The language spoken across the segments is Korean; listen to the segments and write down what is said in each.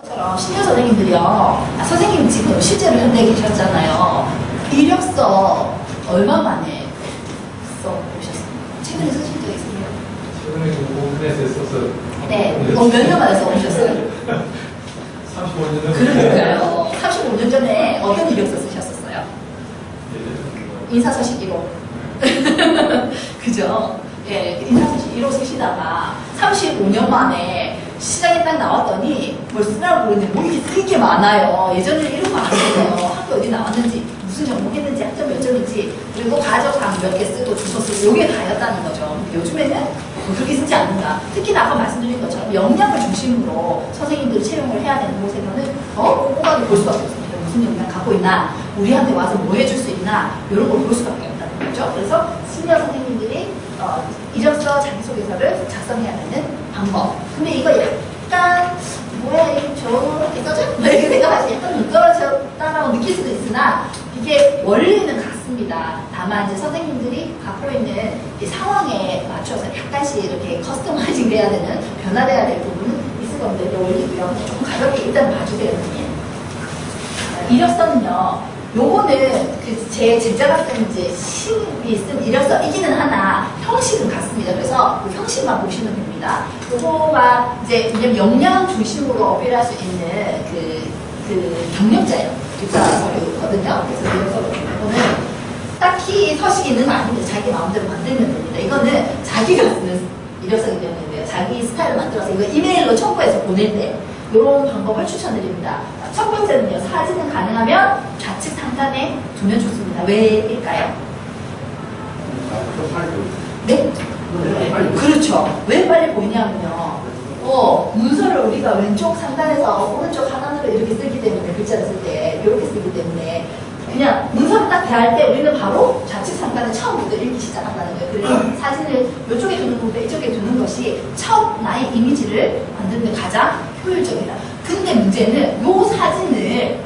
신여 선생님들이요. 선생님 지금 실제로 현대에 계셨잖아요. 이력서 얼마 만에 써보셨어요? 최근에 쓰신 적 있으세요? 최근에 인터넷에 써서. 네. 몇 년 만에 써보셨어요? 35년 전에. 그러니까요. 35년 전에 어떤 이력서 쓰셨었어요? 인사서식 1호. 그죠? 예, 인사서식 1호 쓰시다가 35년 만에 시장에 딱 나왔더니 뭘 쓰라고 그러는데 뭐 이렇게 쓸 게 많아요. 예전에는 이런 거 안 했어요. 학교 어디 나왔는지, 무슨 전공했는지, 학점 몇 점인지, 그리고 가족상 몇 개 쓰고 주소 쓰고 이게 다였다는 거죠. 근데 요즘에는 뭐 그렇게 쓰지 않는다. 특히 아까 말씀드린 것처럼 역량을 중심으로 선생님들이 채용을 해야 되는 곳에서는 더 꼼꼼하게 볼 수밖에 없습니다. 무슨 역량 갖고 있나, 우리한테 와서 뭐 해줄 수 있나, 이런 걸 볼 수밖에 없다는 거죠. 그래서 시니어 선생님들이 이력서 자기소개서를 작성해야 되는 방법. 근데 이거 약간 뭐야 이거 저렇게 써져? 이렇게 생각하시면 약간 미끄러졌다라고 느낄 수도 있으나 이게 원리는 같습니다. 다만 이제 선생님들이 갖고 있는 이 상황에 맞춰서 약간씩 이렇게 커스터마이징 돼야 되는, 변화돼야 될 부분은 있을 겁니다. 이게 원리고요. 조금 가볍게 일단 봐주세요, 선생님. 이력서는요. 요거는 제 제자가 쓴 이제 신이 쓴 이력서이기는 하나 형식은 같습니다. 그래서 그 형식만 보시면 됩니다. 요거가 이제 그냥 역량 중심으로 어필할 수 있는 그 경력자예요. 입사 서류거든요. 그래서 이력서는 딱히 서식이 있는 거 아닌데 자기 마음대로 만들면 됩니다. 이거는 자기가 쓰는 이력서이기 때문에 자기 스타일을 만들어서 이거 이메일로 첨부해서 보낼 때 이런 방법을 추천드립니다. 첫 번째는요, 사진은 가능하면 좌측 상단에 두면 좋습니다. 왜일까요? 네? 그렇죠. 왜 빨리 보이냐면요. 문서를 우리가 왼쪽 상단에서 오른쪽 하단으로 이렇게 쓰기 때문에, 글자를 쓸 때 이렇게 쓰기 때문에 그냥 문서를 딱 대할 때 우리는 바로 좌측 상단에 처음부터 읽기 시작한다는 거예요. 그래서 사진을 이쪽에 두는 것보다 이쪽에 두는 것이 첫 나의 이미지를 만드는 데 가장 효율적이다. 근데 문제는 요 사진을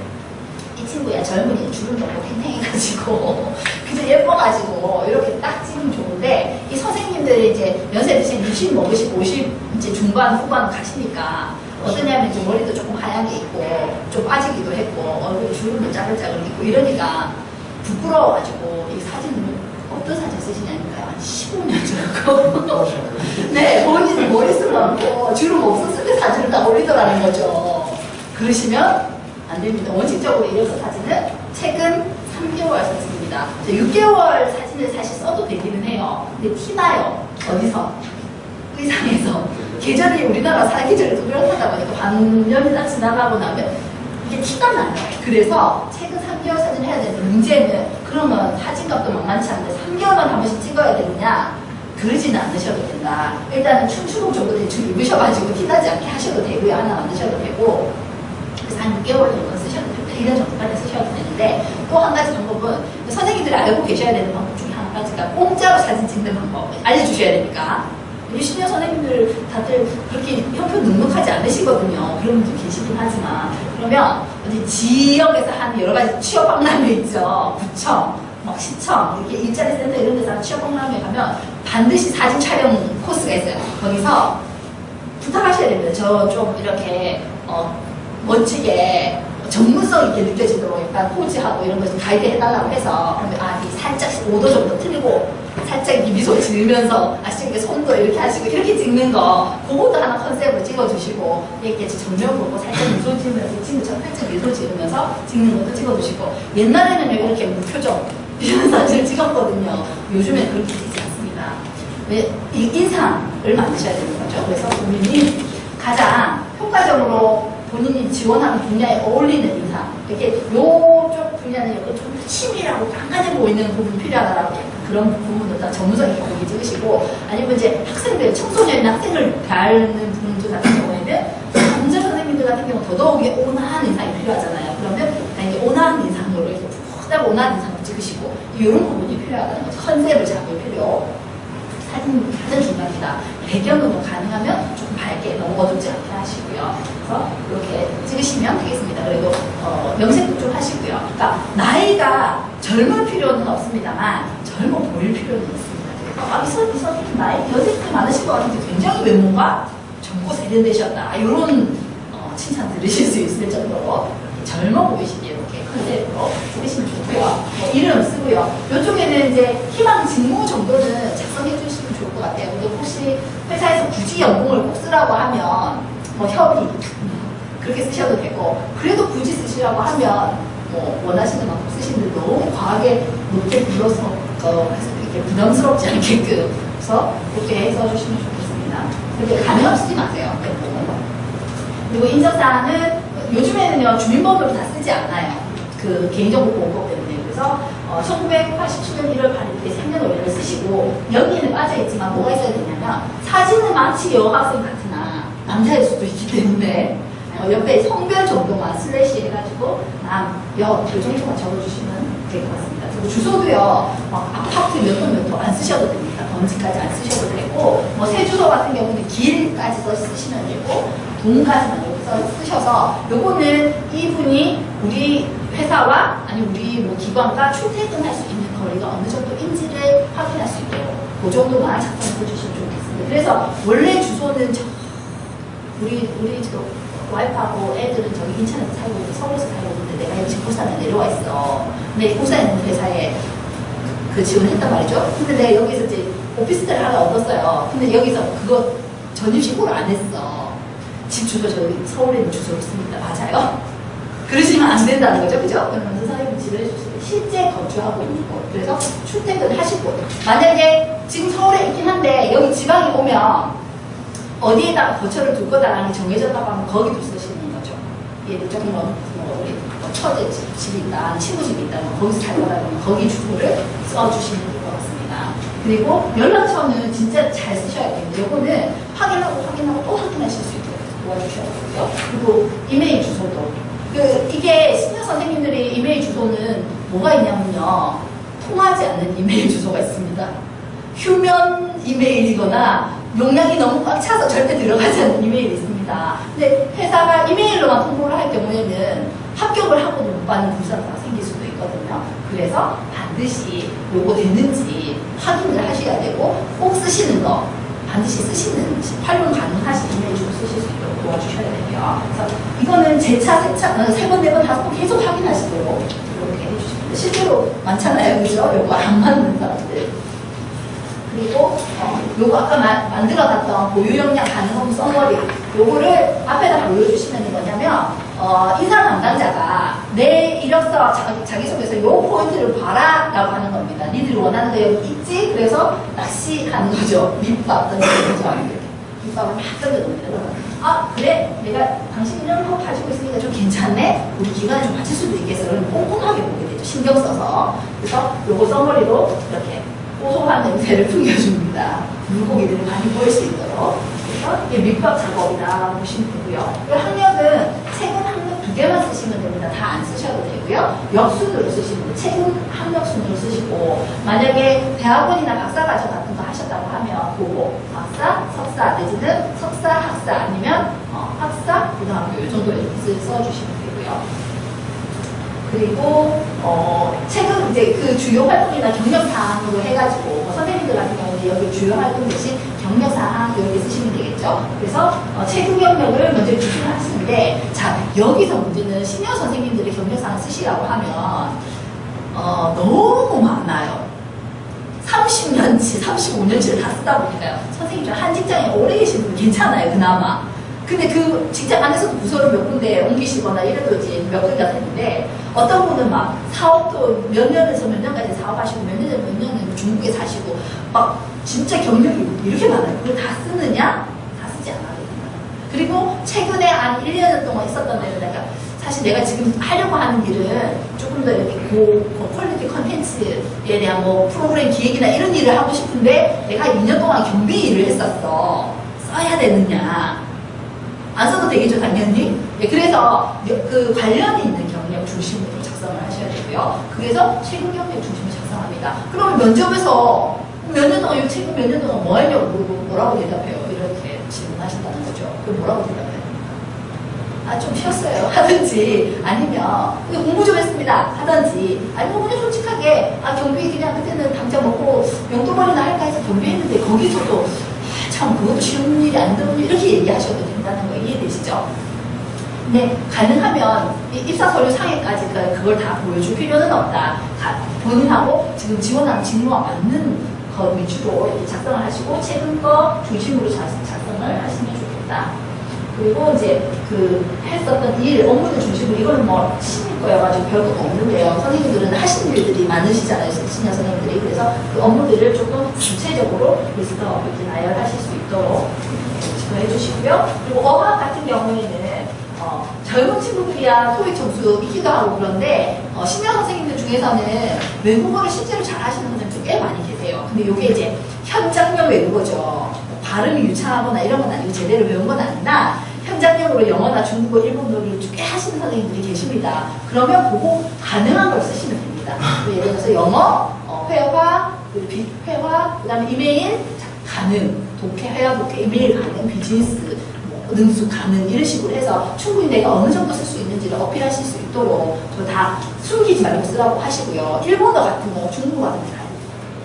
이 친구야 젊은이 주름 넣고 탱탱해가지고 그저 예뻐가지고 이렇게 딱 찍으면 좋은데 이 선생님들이 이제 연세 드신 60 먹으시고 50 이제 중반 후반 가시니까 어떠냐면 이제 머리도 조금 하얀 게 있고 좀 빠지기도 했고 얼굴 주름도 짜글짜글 있고 이러니까 부끄러워가지고 이 사진을 어떤 사진 쓰시냐니까요. 한 15년 전고 네, 본인이 머리숱 많고 주름 없었을 때 사진을 다 올리더라는 거죠. 그러시면 안 됩니다. 원칙적으로 이력서 사진은 최근 3개월 사진입니다. 6개월 사진을 사실 써도 되기는 해요. 근데 티나요. 어디서? 의상에서. 계절이 우리나라 사계절이 뚜렷하다 보니까 반년이 딱 지나가고 나면 이게 티가 나요. 그래서 최근 3개월 사진을 해야 되는데 문제는 그러면 사진값도 만만치 않은데 3개월만 한 번씩 찍어야 되느냐? 그러지는 않으셔도 된다. 일단은 춤추복 정도 대충 입으셔가지고 티나지 않게 하셔도 되고요. 하나 만드셔도 되고 그래서 한 6개월 정도 쓰셔도 됩니다. 1년 정도까지 쓰셔도 되는데 또 한 가지 방법은 선생님들이 알고 계셔야 되는 방법 중에 한 가지가 공짜로 사진 찍는 방법 알려주셔야 되니까 우리 시니어 선생님들 다들 그렇게 형편 넉넉하지 않으시거든요. 그런 분들 계시긴 하지만 그러면 어디 지역에서 한 여러 가지 취업 박람회 있죠. 구청, 막 시청, 이렇게 일자리 센터 이런 데서 취업 박람회 가면 반드시 사진 촬영 코스가 있어요. 거기서 부탁하셔야 됩니다. 저 좀 이렇게 멋지게 전문성 있게 느껴지도록 약간 포즈하고 이런 거 좀 가이드 해달라고 해서 그러면 이 살짝 5도 정도 틀리고 살짝 이 미소 지으면서 이렇게 손도 이렇게 하시고 이렇게 찍는 거 그것도 하나 컨셉으로 찍어주시고 이렇게 정면 보고 살짝 미소 지으면서 친구처럼 살짝 미소 지으면서 찍는 것도 찍어주시고 옛날에는 이렇게 무표정 이런 사진을 찍었거든요. 요즘엔 그렇게 찍지 않습니다. 왜? 인상을 만드셔야 되는 거죠. 그래서 본인이 가장 효과적으로 본인이 지원하는 분야에 어울리는 인상. 이렇게 요쪽 분야는 좀 치밀하고 깐깐해 보이는 부분이 필요하다라고 그런 부분도 다 전문성 있게 보기 찍으시고 아니면 이제 학생들, 청소년이나 학생을 대하는 분들 같은 경우에는 남자 선생님들 같은 경우는 더더욱이 온화한 인상이 필요하잖아요. 그러면 이제 온화한 인상으로 이렇게 푹 온화한 인상을 찍으시고 이런 부분이 필요하다는 거죠. 컨셉을 잡을 필요. 사진 가장 중요합니다. 배경은 가능하면 조금 밝게 너무 어둡지 않게 하시고요. 그래서 이렇게 찍으시면 되겠습니다. 그리고 염색도 좀 하시고요. 그러니까 나이가 젊을 필요는 없습니다만 젊어 보일 필요는 있습니다. 이 선생님 나이 연세가 많으신 것 같은데 굉장히 외모가 젊고 세련되셨다. 이런 칭찬 들으실 수 있을 정도로 젊어 보이시게 이렇게 컨셉으로 쓰시면 좋고요. 이름 쓰고요. 이쪽에는 이제 희망 직무 정도는 작성해 주시면 좋을 것 같아요. 근데 혹시 회사에서 굳이 연봉을 꼭 쓰라고 하면 협의 그렇게 쓰셔도 되고, 그래도 굳이 쓰시라고 하면 원하시는 만큼 쓰시는데 너무 과하게 높게 불러서 이렇게 부담스럽지 않게끔 그래서 그렇게 써주시면 좋겠습니다. 근데 가능 쓰지 마세요. 그리고 인적사항은 요즘에는요 주민번호를 다 쓰지 않아요. 그 개인정보보호법 때문에. 그래서 1987년 1월 발행 때 생년월일을 쓰시고, 여기에는 빠져있지만 뭐가 있어야 되냐면 사진은 마치 여학생 같으나 남자일 수도 있기 때문에 옆에 성별 정도만 슬래시 해가지고 남, 여, 그 정도만 적어주시면 될 것 같습니다. 그리고 주소도요 아파트 몇 도 안 쓰셔도 됩니다. 번지까지 안 쓰셔도 되고, 새 주소 같은 경우는 길까지 쓰시면 되고, 동까지만 여기서 쓰셔서, 요거는 이분이 우리 회사와 아니 우리 기관과 출퇴근할 수 있는 거리가 어느 정도인지를 확인할 수 있도록 그 정도만 작성해 주시면 좋겠습니다. 그래서 원래 주소는 우리 지금 와이프하고 애들은 저기 인천에서 살고 있고 서울에서 살고 있는데 내가 여기 부산에 내려와 있어. 근데 부산에 있는 회사에 그 지원했단 말이죠. 근데 내가 여기서 이제 오피스텔 하나 얻었어요. 근데 여기서 그거 전입 신고를 안 했어. 집 주소 저기 서울에 있는 주소를 씁니다. 맞아요? 그러시면 안 된다는 거죠. 그죠? 그러면서 선생님이 지도해 주시면 실제 거주하고 있는 곳. 그래서 출퇴근을 하실 곳. 만약에 지금 서울에 있긴 한데 여기 지방에 오면 어디에다가 거처를 둘 거다라는 게 정해졌다고 하면 거기도 쓰시는 거죠. 예를 들면 우리 처제 집이 있다, 친구 집이 있다, 거기서 살 거다 그러면 거기 주소를 써주시면 될 것 같습니다. 그리고 연락처는 진짜 잘 쓰셔야 됩니다. 요거는 확인하고 또 확인하실 수 있도록 도와주셔야 되고요. 그리고 이메일 주소도. 이게 시니어 선생님들이 이메일 주소는 뭐가 있냐면요. 통하지 않는 이메일 주소가 있습니다. 휴면 이메일이거나 용량이 너무 꽉 차서 절대 들어가지 않는 이메일이 있습니다. 근데 회사가 이메일로만 통보를 할 경우에는 합격을 하고도 못 받는 불상사가 생길 수도 있거든요. 그래서 반드시 요거 되는지 확인을 하셔야 되고, 꼭 쓰시는 거 반드시 쓰시는 활용 가능하신 이메일 주소 쓰실 수 있도록 도와주셔야 되고요. 그래서 이거는 재차, 세차, 3번, 4번, 5번 계속 확인하시도록 이렇게 해주시면 돼요. 실제로 많잖아요. 그죠? 요거 안 맞는 사람들. 그리고 요거 아까 만들어놨던 보유 역량 가능한 써머리, 요거를 앞에다 보여주시면 되는 거냐면 인사 담당자가 내 이력서 자기소개서 요 포인트를 봐라 라고 하는 겁니다. 니들이 원하는 거 여기 있지? 그래서 낚시하는 거죠. 밑밥 던지는 거죠. 밑밥을 막 던져놓습니다. 그래? 내가 당신 이런 거 가지고 있으니까 좀 괜찮네? 우리 기간에 좀 맞출 수도 있겠어. 그럼 꼼꼼하게 보게 되죠. 신경 써서. 그래서 요거 써머리로 이렇게 고소한 냄새를 풍겨줍니다. 물고기들이 많이 보일 수 있도록. 그래서 이게 밑밥 작업이라고 보시면 되고요. 학력은 최근 학력 2개만 쓰시면 됩니다. 다 안 쓰셔도 되고요. 역순으로 쓰시면 돼요. 최근 학력 순으로 쓰시고, 만약에 대학원이나 박사과정 같은 거 하셨다고 하면 그거 박사, 석사 내지는 석사, 학사 아니면 학사, 고등학교 이 정도 써주시면 되고요. 그리고 최근 이제 그 주요 활동이나 경력 사항으로 해가지고 선생님들 같은 경우는 여기 주요 활동 대신 경력 사항 이렇게 쓰시면 되겠죠. 그래서 최근 경력을 먼저 주시하시는데, 자 여기서 문제는 시니어 선생님들이 경력 사항 쓰시라고 하면 너무 많아요. 30년치, 35년치를 다 쓰다 보니까요. 선생님 중 한 직장에 오래 계신 분 괜찮아요, 그나마. 근데 그 직장 안에서도 부서를 몇 군데 옮기시거나 이래도 이제 몇 군데가 되는데, 어떤 분은 막 사업도 몇 년에서 몇 년까지 사업하시고 몇 년에서 몇 년은 중국에 사시고 막 진짜 경력이 이렇게 많아요. 그걸 다 쓰느냐? 다 쓰지 않아야 됩니다. 그리고 최근에 한 1년 동안 있었던 데는 사실 내가 지금 하려고 하는 일은 조금 더 이렇게 퀄리티 컨텐츠에 대한 프로그램 기획이나 이런 일을 하고 싶은데 내가 2년 동안 경비 일을 했었어. 써야 되느냐? 안 써도 되겠죠, 당연히. 네, 그래서 그 관련이 있는 경력 중심으로 작성을 하셔야 되고요. 그래서 최근 경력 중심으로 작성합니다. 그러면 면접에서 몇 년 동안, 최근 몇 년 동안 뭐 하냐고 물어보고 뭐라고 대답해요? 이렇게 질문하신다는 거죠. 그럼 뭐라고 대답해요? 좀 쉬었어요. 하든지, 아니면 공부 좀 했습니다. 하든지, 아니면 그냥 솔직하게 경비 그냥 그때는 당장 먹고 용돈벌이나 할까 해서 경비했는데 거기서도 참 그것도 쉬운 일이 아닌데 이렇게 얘기하셔도 된다는 거 이해되시죠? 근데 가능하면 입사 서류 상에까지 그걸 다 보여줄 필요는 없다. 본인하고 지금 지원하는 직무와 맞는 거 위주로 이렇게 작성을 하시고 최근 거 중심으로 작성을 하시면 좋겠다. 그리고 이제 했었던 일, 업무들 중심으로 이거는 뭐 신입 거여가지고 별것도 없는데요. 선생님들은 하시는 일들이 많으시잖아요. 시니어 선생님들이. 그래서 그 업무들을 조금 구체적으로 리스트업 이렇게 나열하실 수 있도록 해주시고요. 그리고 어학 같은 경우에는 젊은 친구들이야 토익 점수 있기도 하고 그런데 시니어 선생님들 중에서는 외국어를 실제로 잘 하시는 분들도 꽤 많이 계세요. 근데 이게 이제 현장형 외국어죠. 발음이 유창하거나 이런 건 아니고 제대로 외운 건 아니나 현장형으로 영어나 중국어, 일본어를 꽤 하시는 선생님들이 계십니다. 그러면 그거 가능한 걸 쓰시면 됩니다. 예를 들어서 영어, 회화, 회화, 그 다음에 이메일 가능, 독해, 회화, 독해, 이메일 가능, 비즈니스 능수 가능 이런 식으로 해서 충분히 내가 어느 정도 쓸 수 있는지를 어필하실 수 있도록 다 숨기지 말고 쓰라고 하시고요. 일본어 같은 거, 중국어 같은 거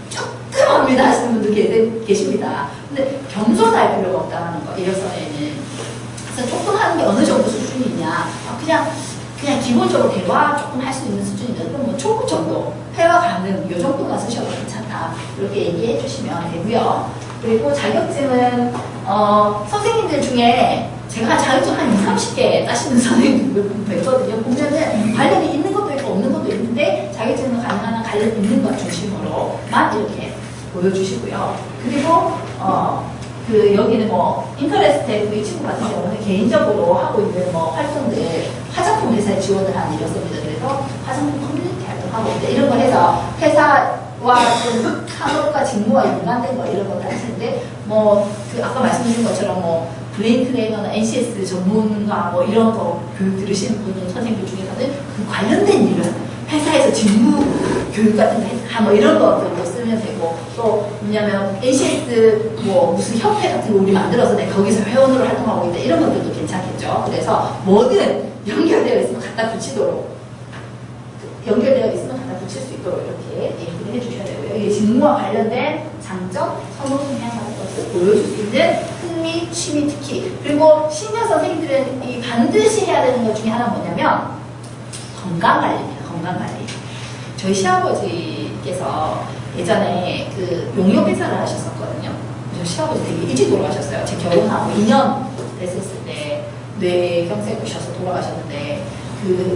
조금 합니다 하시는 분들 계십니다. 근데 겸손할 필요가 없다는 거, 이력서에는. 그래서 조금 하는 게 어느 정도 수준이냐. 그냥 기본적으로 대화 조금 할 수 있는 수준이면 그럼 뭐 초급 정도, 회화 가능, 이 정도만 쓰셔도 괜찮다. 이렇게 얘기해 주시면 되고요. 그리고 자격증은 선생님들 중에 제가 자격증 한 2, 30개 따시는 선생님들 뵀거든요. 보면은 관련이 있는 것도 있고 없는 것도 있는데 자격증은 가능한 한 관련 있는 것 중심으로만 이렇게 보여주시고요. 그리고 여기는 뭐 인터레스트 이 친구 같은 경우는 개인적으로 하고 있는 뭐 활동들 화장품 회사에 지원을 한 이력서입니다. 그래서 화장품 커뮤니티 활동하고 이런 걸 해서 회사와 좀 산업과 직무와 연관된 거 이런 걸 하시는데 아까 말씀드린 것처럼 브레인 트레이너나 NCS 전문가 이런 거 교육 들으시는 분들 선생님들 중에서는 그 관련된 일을 회사에서 직무 교육 같은 거 이런 것들도 쓰면 되고 또 뭐냐면 NCS 무슨 협회 같은 거 우리 만들어서 내가 거기서 회원으로 활동하고 있다 이런 것들도 괜찮겠죠. 그래서 뭐든 연결되어 있으면 갖다 붙이도록 연결되어 있으면 갖다 붙일 수 있도록 이렇게 얘기를 해주셔야 되고요. 이게 직무와 관련된 장점, 선호 성향 같은 것을 보여줄 수 있는 흥미, 취미 특히 그리고 시니어 선생님들은 이 반드시 해야 되는 것 중에 하나 뭐냐면 건강관리입니다. 건강관리. 저희 시아버지께서 예전에 용역회사를 하셨었거든요. 저 시아버지 되게 일찍 돌아가셨어요. 제 결혼하고 2년 됐었을 때 뇌경색 오셔서 돌아가셨는데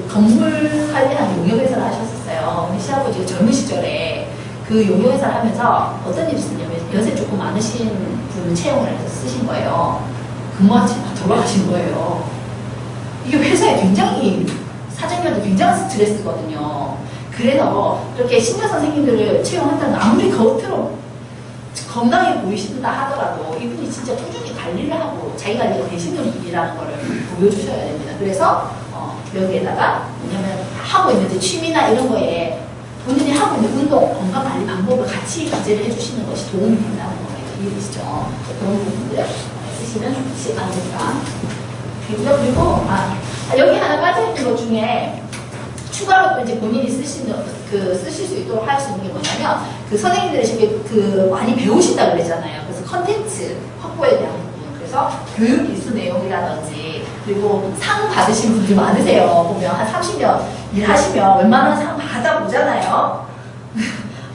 건물 관리하는 용역회사를 하셨었어요. 근데 시아버지가 젊은 시절에 용역회사를 하면서 어떤 일이 있었냐면 연세 조금 많으신 분을 채용을 해서 쓰신 거예요. 근무하시다가 돌아가신 거예요. 이게 회사에 굉장히 사장님한테 굉장한 스트레스거든요. 그래서 이렇게 시니어 선생님들을 채용한다는 아무리 겉으로 건강해 보이신다 하더라도 이분이 진짜 꾸준히 관리를 하고 자기 관리가 되시는 분이라는 거를 보여주셔야 됩니다. 그래서 여기에다가 뭐냐면 하고 있는 취미나 이런 거에 본인이 하고 있는 운동, 건강관리 방법을 같이 기재를 해주시는 것이 도움이 된다는 거예요. 이해되시죠? 그런 부분들 쓰시면 좋지 않을까. 그리고 여기 하나 빠져있는 것 중에 추가로 이제 본인이 쓰실 수 있도록 할 수 있는 게 뭐냐면 선생님들이 많이 배우신다 그랬잖아요. 그래서 컨텐츠 확보에 대한 부분, 그래서 교육 기술 내용이라든지 그리고 상 받으신 분들 많으세요. 보면 한 30년 일하시면 웬만한 상 받아보잖아요.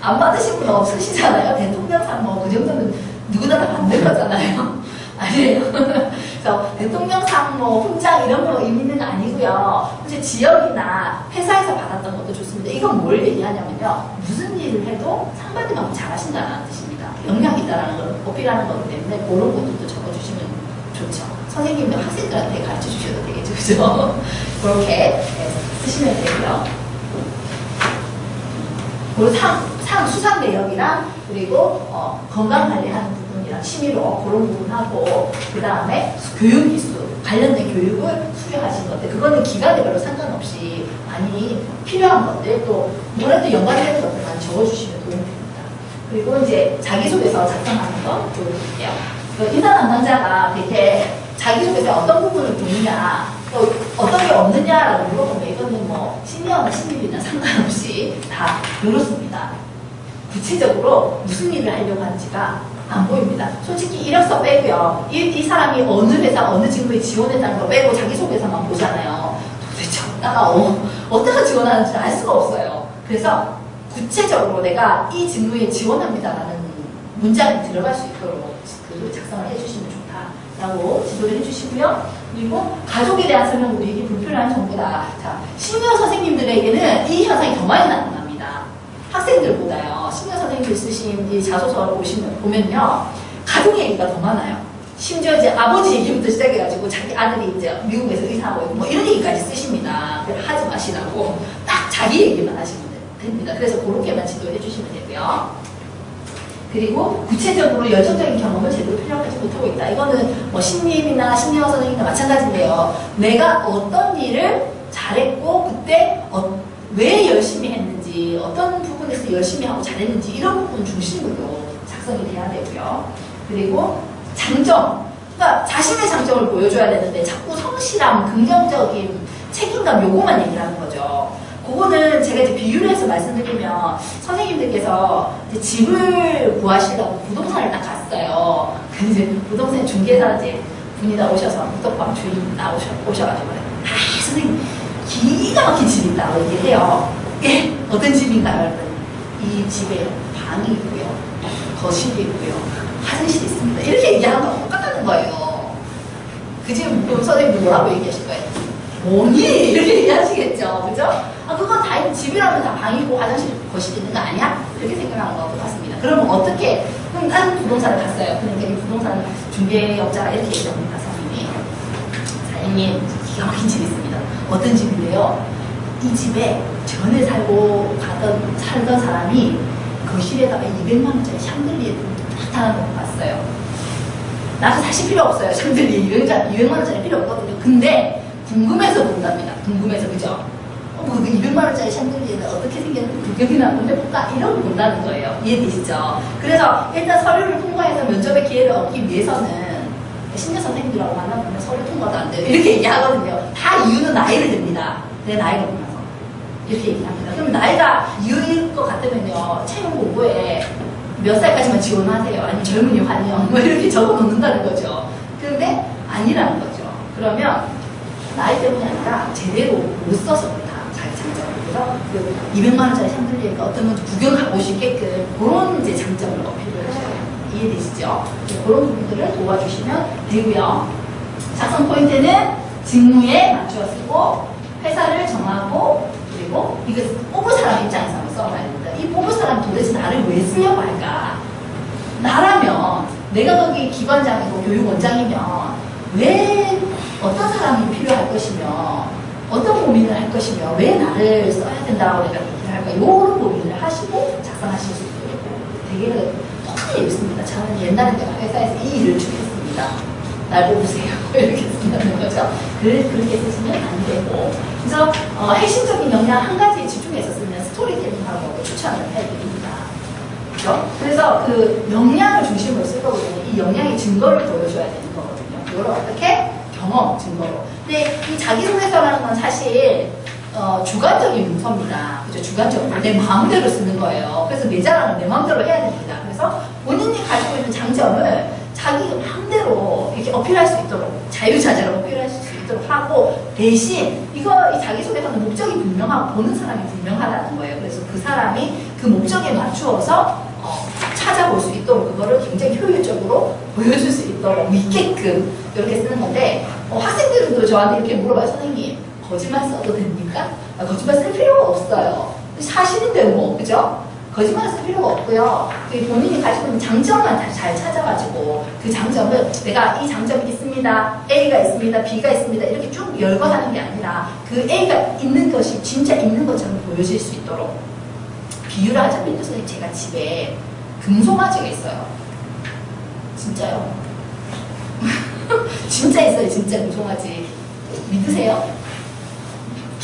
안 받으신 분 없으시잖아요. 대통령상 그 정도는 누구나 다 받는 거잖아요. 아니에요. 그래서 대통령상 훈장 이런 거 의미는 아니고요. 이제 지역이나 회사에서 받았던 것도 좋습니다. 이건 뭘 얘기하냐면요. 무슨 일을 해도 상 받으면 잘하신다는 뜻입니다. 역량이 있다는 걸 어필하는 거기 때문에 그런 것들도 적어주시면 좋죠. 선생님도 학생들한테 가르쳐 주셔도 되겠죠. 그죠? 그렇게 쓰시면 되고요. 그리고 수상 내역이랑 그리고 건강관리하는 부분이랑 취미로 그런 부분하고 그 다음에 교육기술 관련된 교육을 수료하신 것들 그거는 기간별로 상관없이 많이 필요한 것들 또 뭐라도 연관되는 것들 많이 적어주시면 도움이 됩니다. 그리고 이제 자기소개서 작성하는 거 보여드릴게요. 인사 담당자가 되게 자기소개서에 어떤 부분을 보느냐 또 어떤 게 없느냐라고 물어보면 이거는 시니어나 신입이나 상관없이 다 이렇습니다. 구체적으로 무슨 일을 하려고 하는지가 안 보입니다. 솔직히 이력서 빼고요. 이 사람이 어느 회사, 어느 직무에 지원했다는 거 빼고 자기소개서만 보잖아요. 도대체 어디가 지원하는지 알 수가 없어요. 그래서 구체적으로 내가 이 직무에 지원합니다라는 문장이 들어갈 수 있도록 작성을 해주시면 좋다라고 지도를 해주시고요. 그리고 가족에 대한 설명, 우리에게 불필요한 정보다. 자, 시니어 선생님들에게는 이 현상이 더 많이 나타납니다. 학생들보다요. 시니어 선생님들 쓰신 이 자소서를 보면요. 가족 얘기가 더 많아요. 심지어 이제 아버지 얘기부터 시작해가지고 자기 아들이 이제 미국에서 의사하고 있고 뭐 이런 얘기까지 쓰십니다. 하지 마시라고 딱 자기 얘기만 하시면 됩니다. 그래서 그렇게만 지도해 주시면 되고요. 그리고 구체적으로 열정적인 경험을 제대로 표현하지 못하고 있다. 이거는 뭐 신입이나 시니어 선생님이나 마찬가지인데요. 내가 어떤 일을 잘했고 그때 왜 열심히 했는지, 어떤 부분에서 열심히 하고 잘했는지 이런 부분 중심으로 작성이 돼야 되고요. 그리고 장점, 그러니까 자신의 장점을 보여줘야 되는데 자꾸 성실함, 긍정적인 책임감 요거만 얘기를 하는 거죠. 그거는 제가 이제 비유를 해서 말씀드리면 선생님들께서 이제 집을 구하시려고 부동산을 딱 갔어요. 근데 이제 부동산 중개사 이제 분이 다 오셔서 무덕방 주인 오셔가지고 아 선생님 기가 막힌 집이 있다고 얘기해요. 예, 어떤 집인가요? 이 집에 방이 있고요, 거실이 있고요, 화장실이 있습니다. 이렇게 얘기하는 거랑 똑같다는 거예요. 그 집 선생님도 뭐라고 얘기하실 거예요? 뭐니? 이렇게 얘기하시겠죠. 그죠? 아, 그건 다 집이라면 다 방이고 화장실, 거실이 있는 거 아니야? 이렇게 생각하는 것 같습니다. 그러면 어떻게? 그럼 난 부동산을 갔어요. 그러니까 이 부동산 중개업자가 이렇게 얘기합니다. 사장님, 기가 막힌 집이 있습니다. 어떤 집인데요? 이 집에 전에 살던 사람이 거실에다가 200만원짜리 샹들리에 나타나는 걸 봤어요. 나도 사실 필요 없어요. 샹들리에 200만원짜리 필요 없거든요. 근데 궁금해서 본답니다. 궁금해서, 그죠? 뭐 200만원짜리 샹들리에는 어떻게 생겼는지 구경이나 한번 해볼까? 이런 걸 본다는 거예요. 이해되시죠? 그래서 일단 서류를 통과해서 면접의 기회를 얻기 위해서는 신규 선생님들하고 만나보면 서류 통과도 안 돼요. 이렇게 얘기하거든요. 다 이유는 나이를 듭니다. 내 나이가 보면서. 이렇게 얘기합니다. 그럼 나이가 이유일 것 같으면요. 채용 공고에 몇 살까지만 지원하세요. 아니면 젊은이 환영. 뭐 이렇게 적어 놓는다는 거죠. 그런데 아니라는 거죠. 그러면 나이 때문이 아니라 제대로 못 써서 그렇다. 자기 장점을. 그래서 200만원짜리 샹들리에가 어떤 건지 구경하고 싶게끔 그런 이제 장점을 어필을 하셔야 돼요. 이해되시죠? 그런 부분들을 도와주시면 되고요. 작성 포인트는 직무에 맞추어 쓰고 회사를 정하고 그리고 이거 뽑을 사람 입장에서 한번 써봐야 됩니다. 이 뽑을 사람 도대체 나를 왜 쓰려고 할까? 나라면 내가 거기 기관장이고 교육원장이면 왜 어떤 사람이 필요할 것이며 어떤 고민을 할 것이며 왜 나를 써야 된다고 내가 얘기를 할까? 이런 고민을 하시고 작성하실 수 있도록 되게 똑같이 읽습니다. 저는 옛날에 내가 회사에서 이 일을 주겠습니다. 날 뽑으세요. 이렇게 쓴다는 거죠. 그렇게 쓰시면 안 되고. 그래서 핵심적인 역량 한 가지에 집중해서 쓰면 스토리텔링하고 추천을 해드립니다. 그렇죠? 그래서 그 역량을 중심으로 쓸 거거든요. 이 역량의 증거를 보여줘야 되는 거거든요. 이걸 어떻게? 경험 증거로. 근데 이 자기소개서라는 건 사실 주관적인 문서입니다. 그죠? 주관적으로 내 마음대로 쓰는 거예요. 그래서 내 자랑을 내 마음대로 해야 됩니다. 그래서 본인이 가지고 있는 장점을 자기 마음대로 이렇게 어필할 수 있도록 자유자재로 어필할 수 있도록 하고 대신 이 자기소개서는 목적이 분명하고 보는 사람이 분명하다는 거예요. 그래서 그 사람이 그 목적에 맞추어서 찾아볼 수 있도록 그거를 굉장히 효율적으로 보여줄 수 있도록 있게끔 이렇게 쓰는 건데 학생들도 저한테 이렇게 물어봐요. 선생님 거짓말 써도 됩니까? 거짓말 쓸 필요가 없어요. 사실인데 뭐 그죠? 거짓말 쓸 필요가 없고요. 본인이 가지고 있는 장점만 잘 찾아가지고 그 장점을 내가 이 장점이 있습니다. A가 있습니다. B가 있습니다. 이렇게 쭉 열거하는 게 아니라 그 A가 있는 것이 진짜 있는 것처럼 보여질 수 있도록 비유를 하자면 선생님 제가 집에 금송아지가 있어요. 진짜요? 진짜 있어요. 진짜 금송아지. 믿으세요?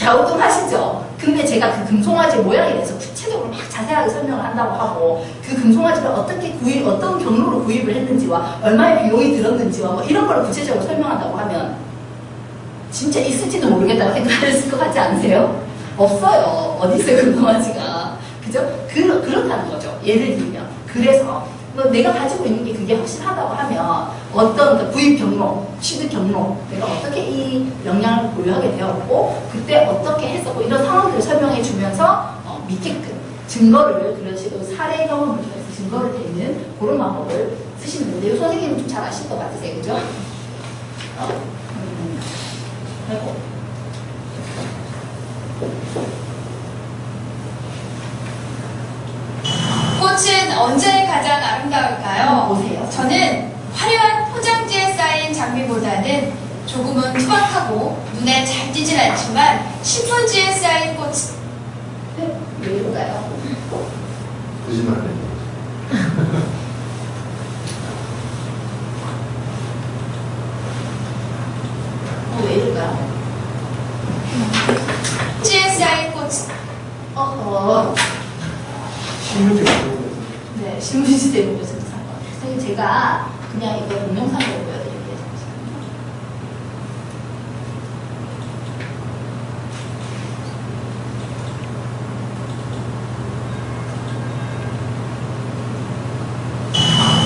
갸우뚱하시죠? 근데 제가 그 금송아지 모양에 대해서 구체적으로 막 자세하게 설명을 한다고 하고 그 금송아지를 어떻게 어떤 경로로 구입을 했는지와 얼마의 비용이 들었는지와 뭐 이런 걸 구체적으로 설명한다고 하면 진짜 있을지도 모르겠다고 생각하실 것 같지 않으세요? 없어요. 어디 있어요 금송아지가. 그죠? 그렇다는 거죠. 예를 들면 그래서 뭐 내가 가지고 있는 게 그게 확실하다고 하면 어떤 부입 경로, 취득 경로, 내가 어떻게 이 역량을 보유하게 되었고 그때 어떻게 했었고 이런 상황들을 설명해 주면서 밑에 증거를 그런 식으로 사례 경험을 통해서 증거를 대는 그런 방법을 쓰시면 되는데 선생님은 좀 잘 아실 것 같으세요, 그죠? 아이고. 꽃은 언제 가장 아름다울까요? 보세요. 저는 화려한 포장지에 쌓인 장미보다는 조금은 투박하고 눈에 잘 띄진 않지만 신문지에 쌓인 꽃. 네? 왜 이럴까요? 거짓말해. 왜 이럴까요? 지에 쌓인 꽃. 신문지 같은 거. 네, 신문지 때문에 그래서 선생님 제가 그냥 이거 동영상으로 보여드릴게요. 잠시만요.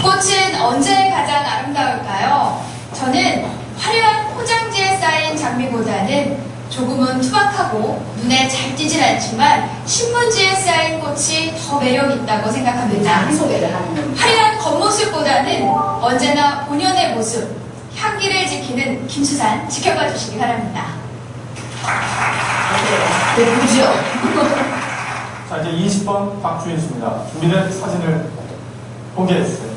꽃은 언제 가장 아름다울까요? 저는 화려한 포장지에 쌓인 장미보다는 조금은 투박하고 눈에 잘 띄진 않지만 신문지에 쌓인 꽃이 더 매력 있다고 생각합니다. 자기소개를 하는 화려한 겉모습보다는 언제나 본연의 모습, 향기를 지키는 김수산 지켜봐 주시기 바랍니다. 네, 그죠? 자, 이제 20번 박주인 씨입니다. 준비된 사진을 공개해주세요.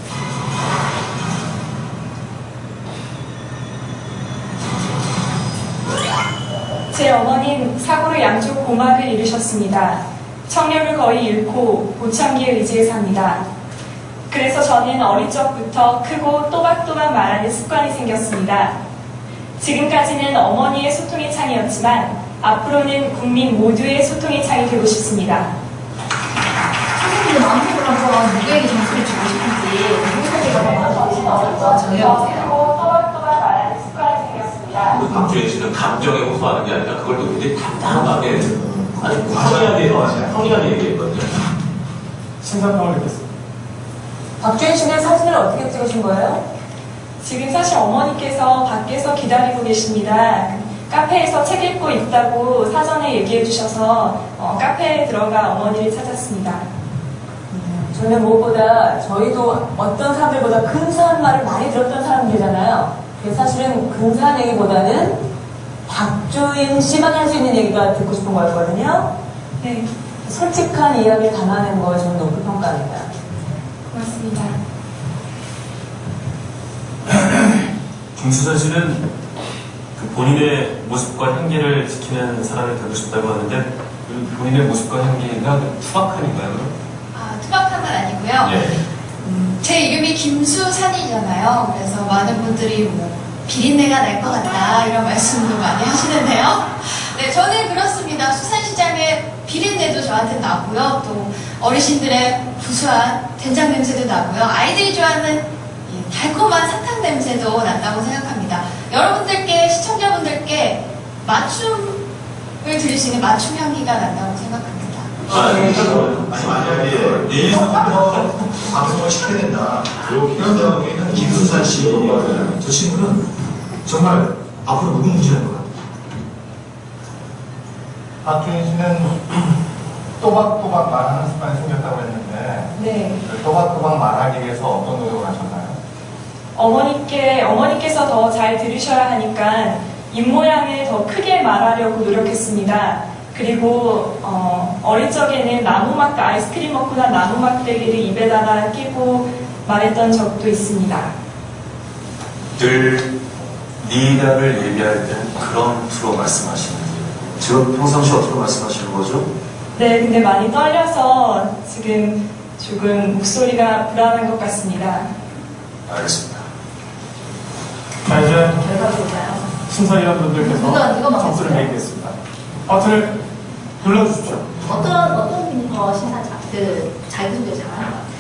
제 어머니는 사고로 양쪽 고막을 잃으셨습니다. 청력을 거의 잃고 보청기에 의지해 삽니다. 그래서 저는 어린 적부터 크고 또박또박 말하는 습관이 생겼습니다. 지금까지는 어머니의 소통의 창이었지만 앞으로는 국민 모두의 소통의 창이 되고 싶습니다. 선생님들 마음속으로 한번 누구에게 점수를 주고 싶은지 누구 소개가 한번 정해보세요. 크고 또박또박 말하는 습관이 생겼습니다. 박주인 씨는 감정에 호소하는 게 아니라 그걸 또 굉장히 담담하게 아주 평이하게 얘기했거든요. 심사평을 듣겠습니다. 박주인 씨는 사진을 어떻게 찍으신 거예요? 지금 사실 어머니께서 밖에서 기다리고 계십니다. 카페에서 책 읽고 있다고 사전에 얘기해 주셔서 카페에 들어가 어머니를 찾았습니다. 저는 무엇보다 저희도 어떤 사람들보다 근사한 말을 많이 들었던 사람들이잖아요. 그래서 사실은 근사한 얘기보다는 박주인 씨만 할 수 있는 얘기가 듣고 싶은 거였거든요. 네, 솔직한 이야기를 담아낸 거에 저는 높이 평가합니다. 고맙습니다. 김수선 씨는 그 본인의 모습과 향기를 지키는 사람이 되고 싶다고 하는데 그 본인의 모습과 향기가 투박한인가요? 아, 투박한 건 아니고요. 예. 제 이름이 김수산이잖아요. 그래서 많은 분들이 뭐 비린내가 날 것 같다 이런 말씀도 많이 하시는데요. 네, 저는 그렇습니다. 수산시장의 비린내도 저한테 나고요. 또 어르신들의 구수한 된장 냄새도 나고요. 아이들이 좋아하는 이 달콤한 사탕 냄새도 난다고 생각합니다. 여러분들께, 시청자분들께 맞춤을 드릴 수 있는 맞춤 향기가 난다고 생각합니다. 아니 만약에 예의상 방송을 시켜야 된다. 그런 경우에는 김수산 씨, 저 친구는 정말 앞으로 무궁무진할 것 같아요. 박주인 씨는 또박또박 말하는 습관이 생겼다고 했는데 네, 그 또박또박 말하기 위해서 어떤 노력을 하셨나요? 어머니께서 더 잘 들으셔야 하니까 입모양을 더 크게 말하려고 노력했습니다. 그리고 어릴 적에는 나무막대 아이스크림 먹고 난 나무막대기를 입에다가 끼고 말했던 적도 있습니다. 늘 리더를 얘기할 때는 그런 투로 말씀하시는데요. 지금 평상시 어떻게 말씀하시는 거죠? 네, 근데 많이 떨려서 지금 조금 목소리가 불안한 것 같습니다. 알겠습니다. 자, 이제 결과가 볼까요? 심사위원분들께서 이거 점수를 맞겠어요? 매기겠습니다. 버튼을 눌러주십시오. 어떤 분이 더 자기소개 잘하는 것 같아요?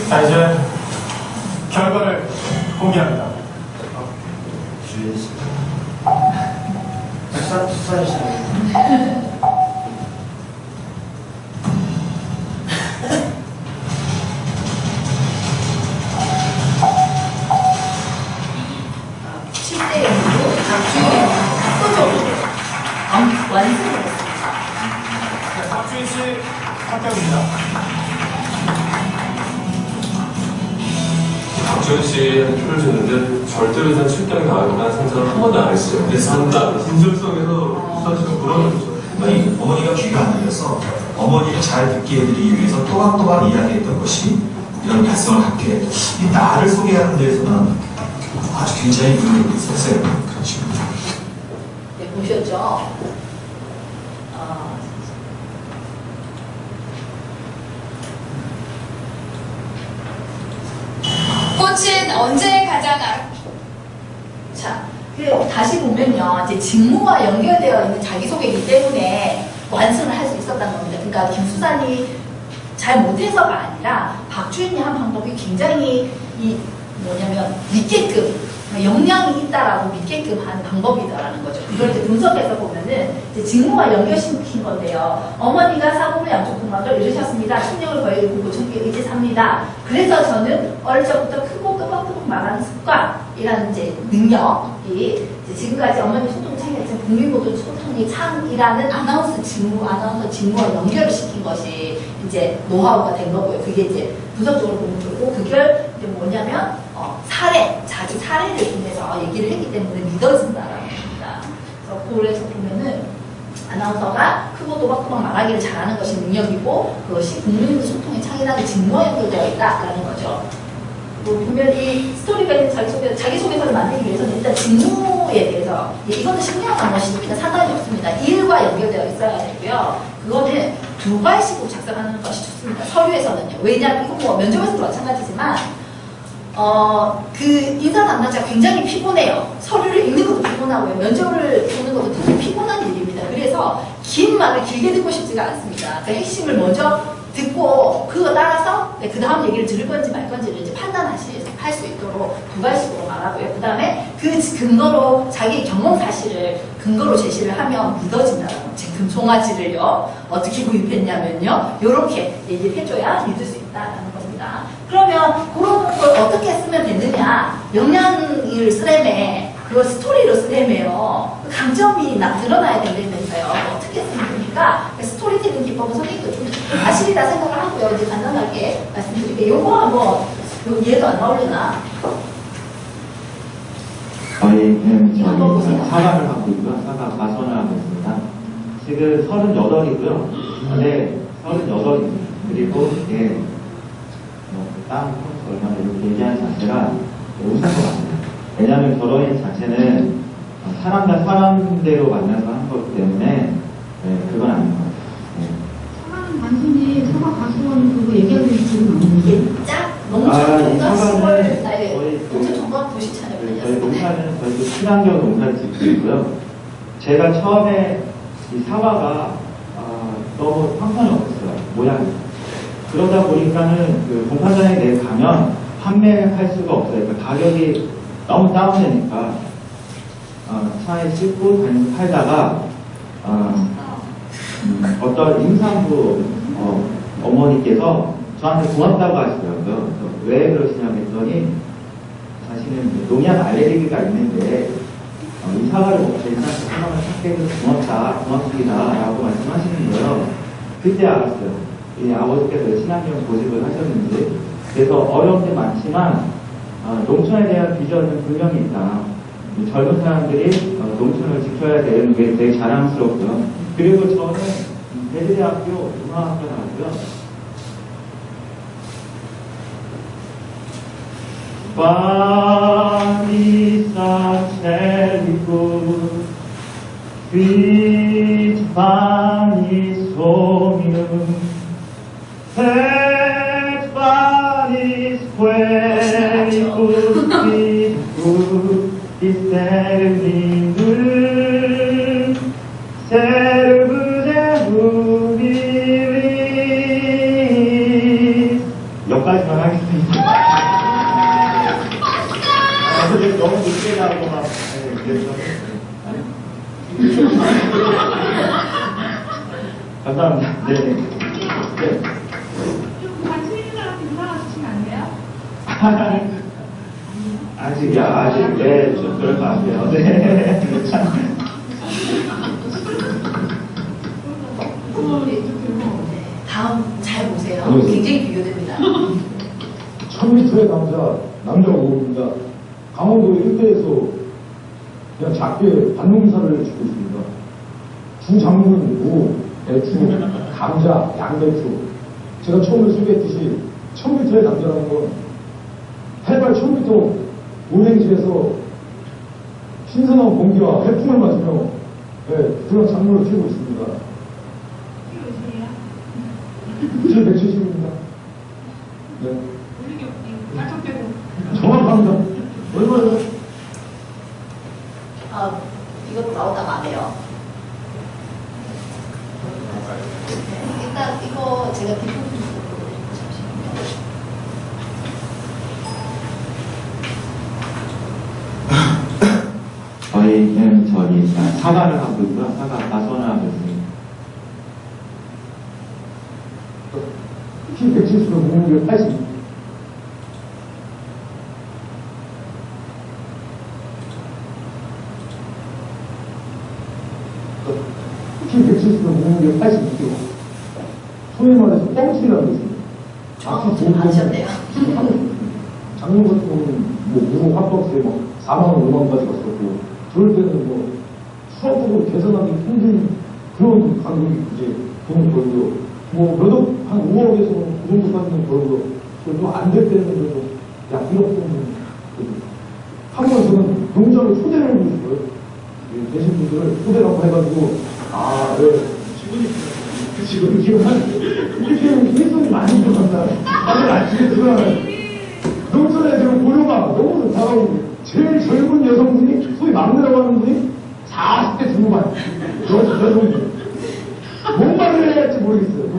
자, 이제 결과를 공개합니다. 주인 씨. 수산 씨. 합격입니다. 박지원 씨한테 표를 줬는데 절대로 전 7등이 나오거나 생각을 한 번도 안 했어요. 근데 상당 진정성에서 사실은 그런 거죠. 아니, 어머니가 귀가 안 들려서 어머니를 잘 듣게 해드리기 위해서 또박또박 이야기했던 것이 이런 발성을 갖게 이 나를 소개하는 데에서는 아주 굉장히 의미가 있었어요. 그렇죠. 네, 보셨죠? 꽃은 언제 가장 자, 다시 보면요. 이제 직무와 연결되어 있는 자기소개이기 때문에 완성을 할 수 있었다는 겁니다. 그러니까 김수산이 잘 못해서가 아니라 박주인이 한 방법이 굉장히 믿게끔, 역량이 있다라고 믿게끔 하는 방법이다라는 거죠. 이걸 이제 분석해서 보면은 이제 직무와 연결시킨 건데요. 어머니가 사고로 양쪽 공막을 잃으셨습니다. 충격을 거의 잃고 고통에 의지삽니다. 그래서 저는 어릴 적부터 크고 끄덕끄덕 말하는 습관이라는 이제 능력이 이제 지금까지 어머니 소통 창의했던 국민 모든 소통의 창이라는 아나운서 직무와 연결을 시킨 것이 이제 노하우가 된 거고요. 그게 이제 분석적으로 보면 좋고, 그걸 이제 뭐냐면 자기 사례를 통해서 얘기를 했기 때문에 믿어진다라는 겁니다. 그래서 보면은 아나운서가 크고 또박또박 말하기를 잘하는 것이 능력이고, 그것이 국민 소통의 창이라는 직무와 연결되어 있다라는 거죠. 보면 이 스토리가 있는 자기소개서를 만들기 위해서는 일단 직무에 대해서, 이거는 신경을 멋있습니다. 상관이 없습니다. 일과 연결되어 있어야 되고요. 그거는 두 발씩으로 작성하는 것이 좋습니다. 서류에서는요. 왜냐하면 이건 뭐 면접에서도 마찬가지지만 그 인사 담당자가 굉장히 피곤해요. 서류를 읽는 것도 피곤하고요. 면접을 보는 것도 되게 피곤한 일입니다. 그래서 긴 말을 길게 듣고 싶지가 않습니다. 그 핵심을 먼저 듣고 그거 따라서 그 다음 얘기를 들을 건지 말 건지를 이제 판단할 수 있도록 두 가지식으로 말하고요. 그 다음에 그 근거로 자기 경험 사실을 근거로 제시를 하면 믿어진다라고. 제 금송아지를요 어떻게 구입했냐면요 요렇게 얘기를 해줘야 믿을 수 있다라는 겁니다. 그러면 그런 걸 어떻게 쓰면 되느냐, 역량을 쓰려면 그걸 스토리로 쓰려면요 강점이 드러나야 된다면서요. 어떻게 쓰면 됩니까? 스토리텔링 기법은 선생님도 좀 아시리다 생각을 하고요. 이제 간단하게 말씀드릴게요. 요거 한번 얘도 안 나오려나? 저희는 사과를 갖고 있고요. 사과 과선을 하고 있습니다. 지금 38이고요. 네, 38입니다. 그리고 다른 코스 얼마나 이렇게 얘기하는 자체가 웃을 것 같아요. 왜냐하면 결혼인 자체는 사람과 사람대로 만나서 하는 거기 때문에 그건 아닌 것 같아요. 사과는 단순히 사과 가수원 그거 얘기하는 지금 아니에요? 짝 농촌 시골 농촌 정관 도시차를 저희 농사는 저희도 친환경 농사를 짓고 있고요. 제가 처음에 이 사과가 너무 형편이 없었어요. 모양이. 그러다 보니까는 그 공판장에 가면 판매할 수가 없어요. 그러니까 가격이 너무 다운되니까 차에 싣고 다니면서 팔다가 어떤 임산부 어머니께서 저한테 고맙다고 하시더라고요. 왜 그러시냐고 했더니 자신은 농약 알레르기가 있는데 이 사과를 먹고 괜찮아서 하나만 샀게 해서 고맙습니다 라고 말씀하시는 거예요. 그때 알았어요. 이 아버지께서 친환경 고집을 하셨는지. 그래서 어려운 게 많지만 농촌에 대한 비전은 분명히 있다. 젊은 사람들이 농촌을 지켜야 되는 게 되게 자랑스럽고요. 그리고 저는 대대대학교 문화학과 나왔고요. Vanisa cericus, quid vanis hominum, et vanis quericus quid sterminum, servus erubilis. 여기까지만 하겠습니다. 너무 늦게 나오고 막 그래서 감사합니다. 네. 좀 같이 있는 사람 인사해 주시면 안 돼요? 아직 네, 좀 그럴 것 같아요. 네. 다 다음 잘 보세요. 안녕하세요. 굉장히 비교됩니다. 1000m의 남자 5호입니다. 강원도 일대에서 그냥 작게 반농사를 짓고 있습니다. 주작물, 무, 배추, 감자, 양배추. 제가 처음에 소개했듯이 1000m의 남자라는 건 해발 1000m 오행지에서 신선한 공기와 해풍을 맞으며 그런 작물을 키우고 있습니다. 제 170입니다. 네. 정확합니다. 얼마예요? 이것도 나오다가 안 해요. 네, 일단 이거 제가 뒷부분 저희는 사과를 하고 있고요. 사과 과수원을 하고 있습니다. 키 170은 몸무게 80. 키 170은 몸무게 82kg. 소위 말해서 뻥치라고 있습니다. 정확히 맞으셨네요. 작년 같은 경우는 무료 합법세 4만 원, 5만 원까지 갔었고, 그럴 때는 수학적으로 계산하기 힘든 그런 가격이 이제 돈을 벌고요. 몇억, 한 5억에서 그 정도까지는 벌고요. 그래도 안 될 때는 그래도 약 1억 정도. 한 번 저는 농장에 초대를 해보고 싶어요. 계신 분들을 초대라고 해가지고, 지금 이렇게 일손이 많이 들어간다. 다들 아시겠지만, 농촌 애들은 고려가 너무 다가오고, 제일 젊은 여성분이, 소위 막내라고 하는 분이 40대 중반. 여성분. 뭔 말을 해야 할지 모르겠어요.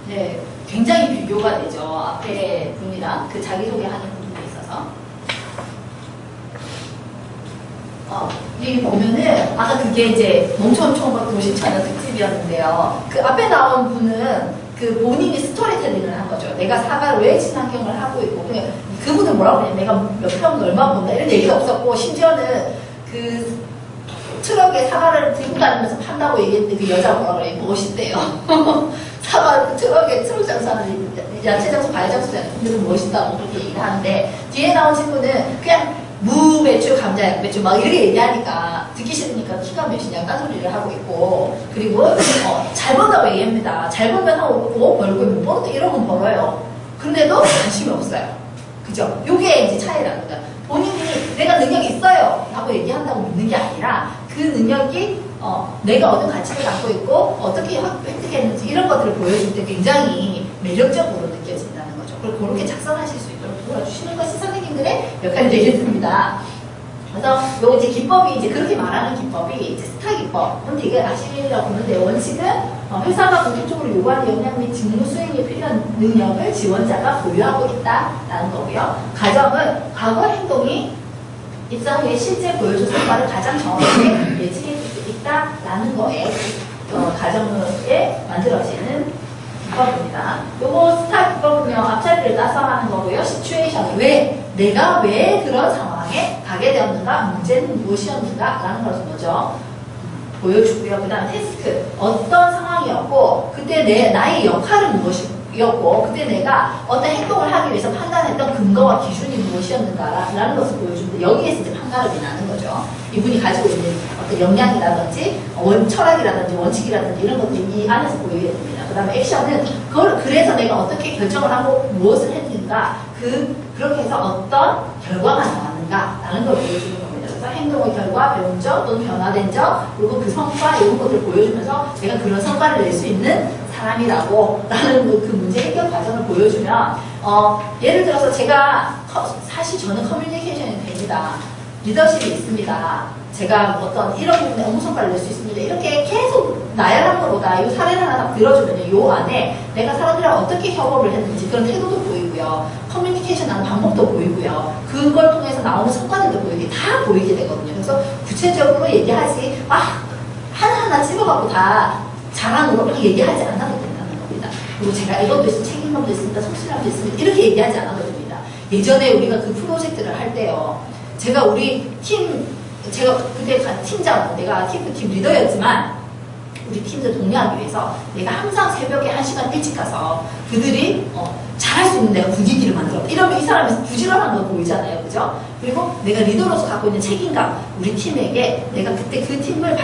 네, 굉장히 비교가 되죠. 앞에 분이랑 그 자기소개하는 부분에 있어서. 여기 보면은, 아까 그게 이제 농촌 도시촌의 특집이었는데요. 그 앞에 나온 분은 그 본인이 스토리텔링을 한 거죠. 내가 사과를 왜 친환경을 하고 있고, 그냥 그분은 뭐라고 그냥 내가 몇 평 얼마 본다 이런 얘기가 없었고, 심지어는 그 트럭에 사과를 들고 다니면서 판다고 얘기했는데 그 여자가 뭐라고 그래? 멋있대요. 사과 트럭에 트럭 장사하는 야채 장사, 과일 장사하는 분들은 멋있다고 그렇게 얘기를 하는데, 뒤에 나온 친구는 그냥 무, 배추, 감자, 양배추 막 이렇게 얘기하니까 듣기 싫으니까 키가 몇이냐 딴소리를 하고 있고, 그리고 잘 번다고 얘기합니다. 잘 벌면 한 5억 벌고 못 벌어도 1억은 벌어요. 그런데도 관심이 없어요. 그죠? 요게 이제 차이라는 거야. 본인이 내가 능력이 있어요 하고 얘기한다고 믿는 게 아니라 그 능력이 내가 어떤 가치를 갖고 있고 어떻게 획득했는지 이런 것들을 보여줄 때 굉장히 매력적으로 느껴진다는 거죠. 그리고 그렇게 작성하실 수 있도록 도와주시는 것이 선생님들의 역할이 되겠습니다. 그래서 요 이제 기법이 이제 그렇게 말하는 기법이 이제 스타 기법은 되게 아시리라고 보는데, 원칙은 회사가 공통적으로 요구하는 역량 및 직무 수행에 필요한 능력을 지원자가 보유하고 있다라는 거고요. 가정은 과거 행동이 입사 후에 실제 보여준 성과를 가장 정확하게 예측할 수 있다라는 거에 가정에 만들어지는 기법입니다. 요거 스타 기법은요, 앞자리를 따서 하는 거고요. 시츄에이션, 내가 왜 그런 상황에 가게 되었는가, 문제는 무엇이었는가 라는 것을 먼저 보여주고요. 그 다음에 태스크, 어떤 상황이었고 그때 나의 역할은 무엇이었고 그때 내가 어떤 행동을 하기 위해서 판단했던 근거와 기준이 무엇이었는가 라는 것을 보여주는데, 여기에서 이제 판가름이 나는 거죠. 이분이 가지고 있는 어떤 역량이라든지 철학이라든지 원칙이라든지 이런 것들이 이 안에서 보이게 됩니다. 그 다음에 액션은 그래서 내가 어떻게 결정을 하고 무엇을 했는가, 그렇게 해서 어떤 결과가 나왔는가 라는 걸 보여주는 겁니다. 그래서 행동의 결과, 배운 점 또는 변화된 점, 그리고 그 성과 이런 것들을 보여주면서 내가 그런 성과를 낼 수 있는 사람이라고 라는 그 문제 해결 과정을 보여주면, 예를 들어서 사실 저는 커뮤니케이션이 됩니다. 리더십이 있습니다. 제가 어떤 이런 부분에 업무 성과를 낼 수 있습니다. 이렇게 계속 나열한 것보다 이 사례를 하나 딱 들어주면요, 요 안에 내가 사람들이랑 어떻게 협업을 했는지 그런 태도도 보이고요, 커뮤니케이션하는 방법도 보이고요, 그걸 통해서 나오는 성과들도 다 보이게 되거든요. 그래서 구체적으로 얘기하지 하나하나 집어갖고 다 자랑으로 얘기하지 않아도 된다는 겁니다. 그리고 제가 이것도 있습니다, 책임감도 있습니다, 성실함도 있습니다, 이렇게 얘기하지 않아도 됩니다. 예전에 우리가 그 프로젝트를 할 때요, 제가 그때 팀장, 내가 팀 리더였지만 우리 팀들 독려하기 위해서 내가 항상 새벽에 1시간 일찍 가서 그들이 잘할 수 있는 내가 분위기를 만들었다. 이러면 이 사람이 부지런한 거 보이잖아요. 그죠? 그리고 내가 리더로서 갖고 있는 책임감, 우리 팀에게 내가 그때 그 팀을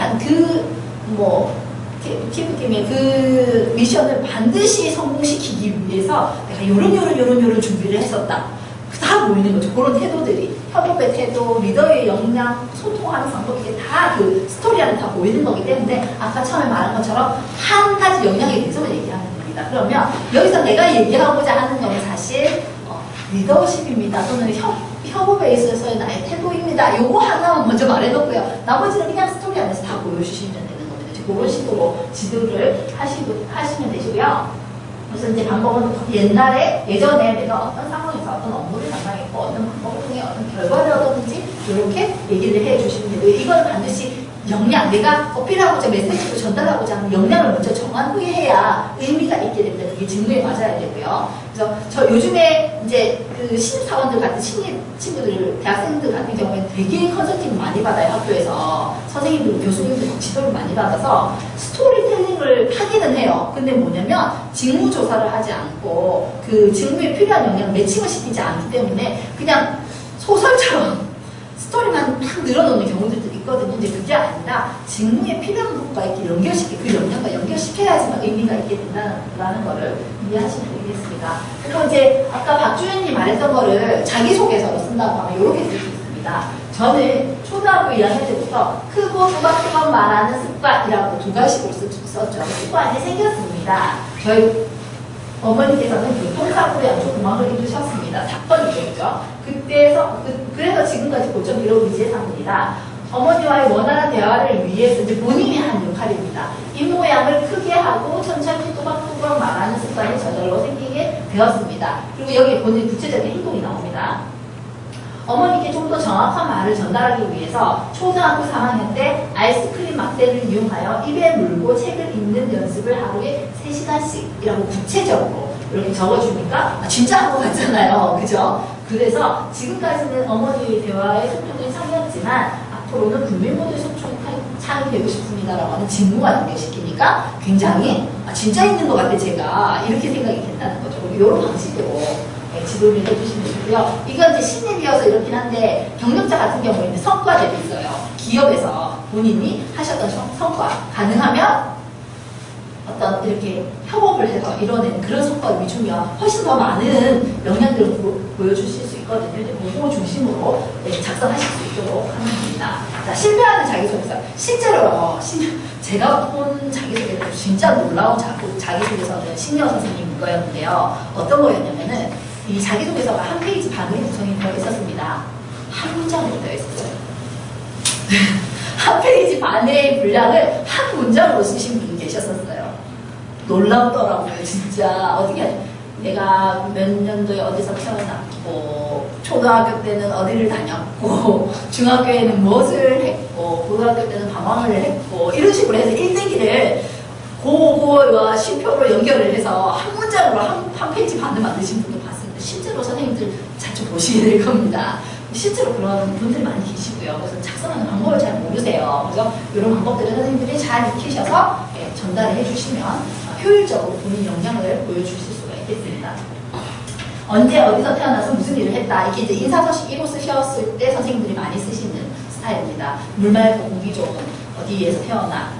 팀의 그 미션을 반드시 성공시키기 위해서 내가 요런 준비를 했었다. 다 보이는 거죠. 그런 태도들이. 협업의 태도, 리더의 역량, 소통하는 방법, 이게 다 그 스토리 안에 다 보이는 거기 때문에 아까 처음에 말한 것처럼 한 가지 역량에 대해서만 얘기하는 겁니다. 그러면 여기서 내가 얘기하고자 하는 건 사실 리더십입니다. 또는 협업에 있어서의 나의 태도입니다. 요거 하나만 먼저 말해놓고요. 나머지는 그냥 스토리 안에서 다 보여주시면 되는 겁니다. 그런 식으로 지도를 하시면 되시고요. 그래서 이제 방법은 예전에 내가 어떤 상황에서 어떤 업무를 담당했고 어떤 방법을 통해 어떤 결과를 얻었는지 이렇게 얘기를 해주시면 되고요. 이건 반드시 역량, 내가 어필하고자 메시지를 전달하고자 하는 역량을 먼저 정한 후에 해야 의미가 있게 됩니다. 그게 직무에 맞아야 되고요. 그래서 저 요즘에 이제 그 신입사원들 같은 신입 친구들, 대학생들 같은 경우에는 되게 컨설팅 많이 받아요. 학교에서 선생님들, 교수님들 지도를 많이 받아서 스토리텔링을 하기는 해요. 근데 뭐냐면 직무 조사를 하지 않고 그 직무에 필요한 역량을 매칭을 시키지 않기 때문에 그냥 소설처럼 스토리만 막 늘어놓는 경우들도 있거든요. 근데 그게 아니라 직무에 필요한 부분과 이렇게 연결시켜, 그 역량과 연결시켜야지만 의미가 있게 된다는 거를 이해하시면 되겠습니다. 그리고 이제 아까 박주현님 말했던 거를 자기소개서로 쓴다고 하면 이렇게 쓸 수 있습니다. 저는 초등학교 1학년 때부터 크고 또박또박 말하는 습관이라고 두 가지로 썼죠. 습관이 생겼습니다. 저희 어머니께서는 교통사고로 양쪽구멍을 입으셨습니다. 사건이겠죠. 그래서 지금까지 고점 기록 유지해삽니다. 어머니와의 원활한 대화를 위해서 이제 본인이 한 역할입니다. 입 모양을 크게 하고 천천히 또박또박 말하는 습관이 저절로 생기게 되었습니다. 그리고 여기 본인 구체적인 행동이 나옵니다. 어머니께 좀 더 정확한 말을 전달하기 위해서 초등학교 3학년 때 아이스크림 막대를 이용하여 입에 물고 책을 읽는 연습을 하루에 3시간씩이라고 구체적으로 이렇게 적어주니까 진짜 한 것 같잖아요. 그죠? 그래서 지금까지는 어머니 대화의 소통이 상이었지만 앞으로는 국민모두의 소통이 되고 싶습니다라고 하는 직무가 연결시키니까 굉장히 진짜 있는 것 같아 제가 이렇게 생각이 된다는 거죠. 이런 방식으로 지도를 해주시면 되고요. 이건 이제 신입이어서 이렇긴 한데 경력자 같은 경우에는 성과들이 있어요. 기업에서 본인이 하셨던 성과 가능하면 어떤 이렇게 협업을 해서 이뤄낸 그런 성과를 위주면 훨씬 더 많은 역량들을 보여주실 수 있거든요. 그거 중심으로 작성하실 수 있도록 하는 겁니다. 자, 실패하는 자기소개서. 실제로 제가 본 자기소개서 진짜 놀라운 자기소개서는 신경 선생님 거였는데요. 어떤 거였냐면은 이 자기소개서가 한 페이지 반으로 구성이 되어 있었습니다. 한 문장으로 되어 있었어요. 한 페이지 반의 분량을 한 문장으로 쓰신 분이 계셨었어요. 놀랍더라고요, 진짜. 어떻게, 내가 몇 년도에 어디서 태어났고, 초등학교 때는 어디를 다녔고, 중학교에는 무엇을 했고, 고등학교 때는 방황을 했고, 이런 식으로 해서 일대기를 고고와 쉼표로 연결을 해서 한 문장으로 한 페이지 반을 만드신 분도 봤습니다. 실제로 선생님들 자주 보시게 될 겁니다. 실제로 그런 분들이 많이 계시고요. 그래서 작성하는 방법을 잘 모르세요. 그래서 이런 방법들을 선생님들이 잘 익히셔서 전달을 해주시면 효율적으로 본인 역량을 보여주실 수가 있겠습니다. 언제 어디서 태어나서 무슨 일을 했다. 이게 이제 인사서식 1호 쓰셨을 때 선생님들이 많이 쓰시는 스타일입니다. 물 맑고 공기 좋은 어디에서 태어나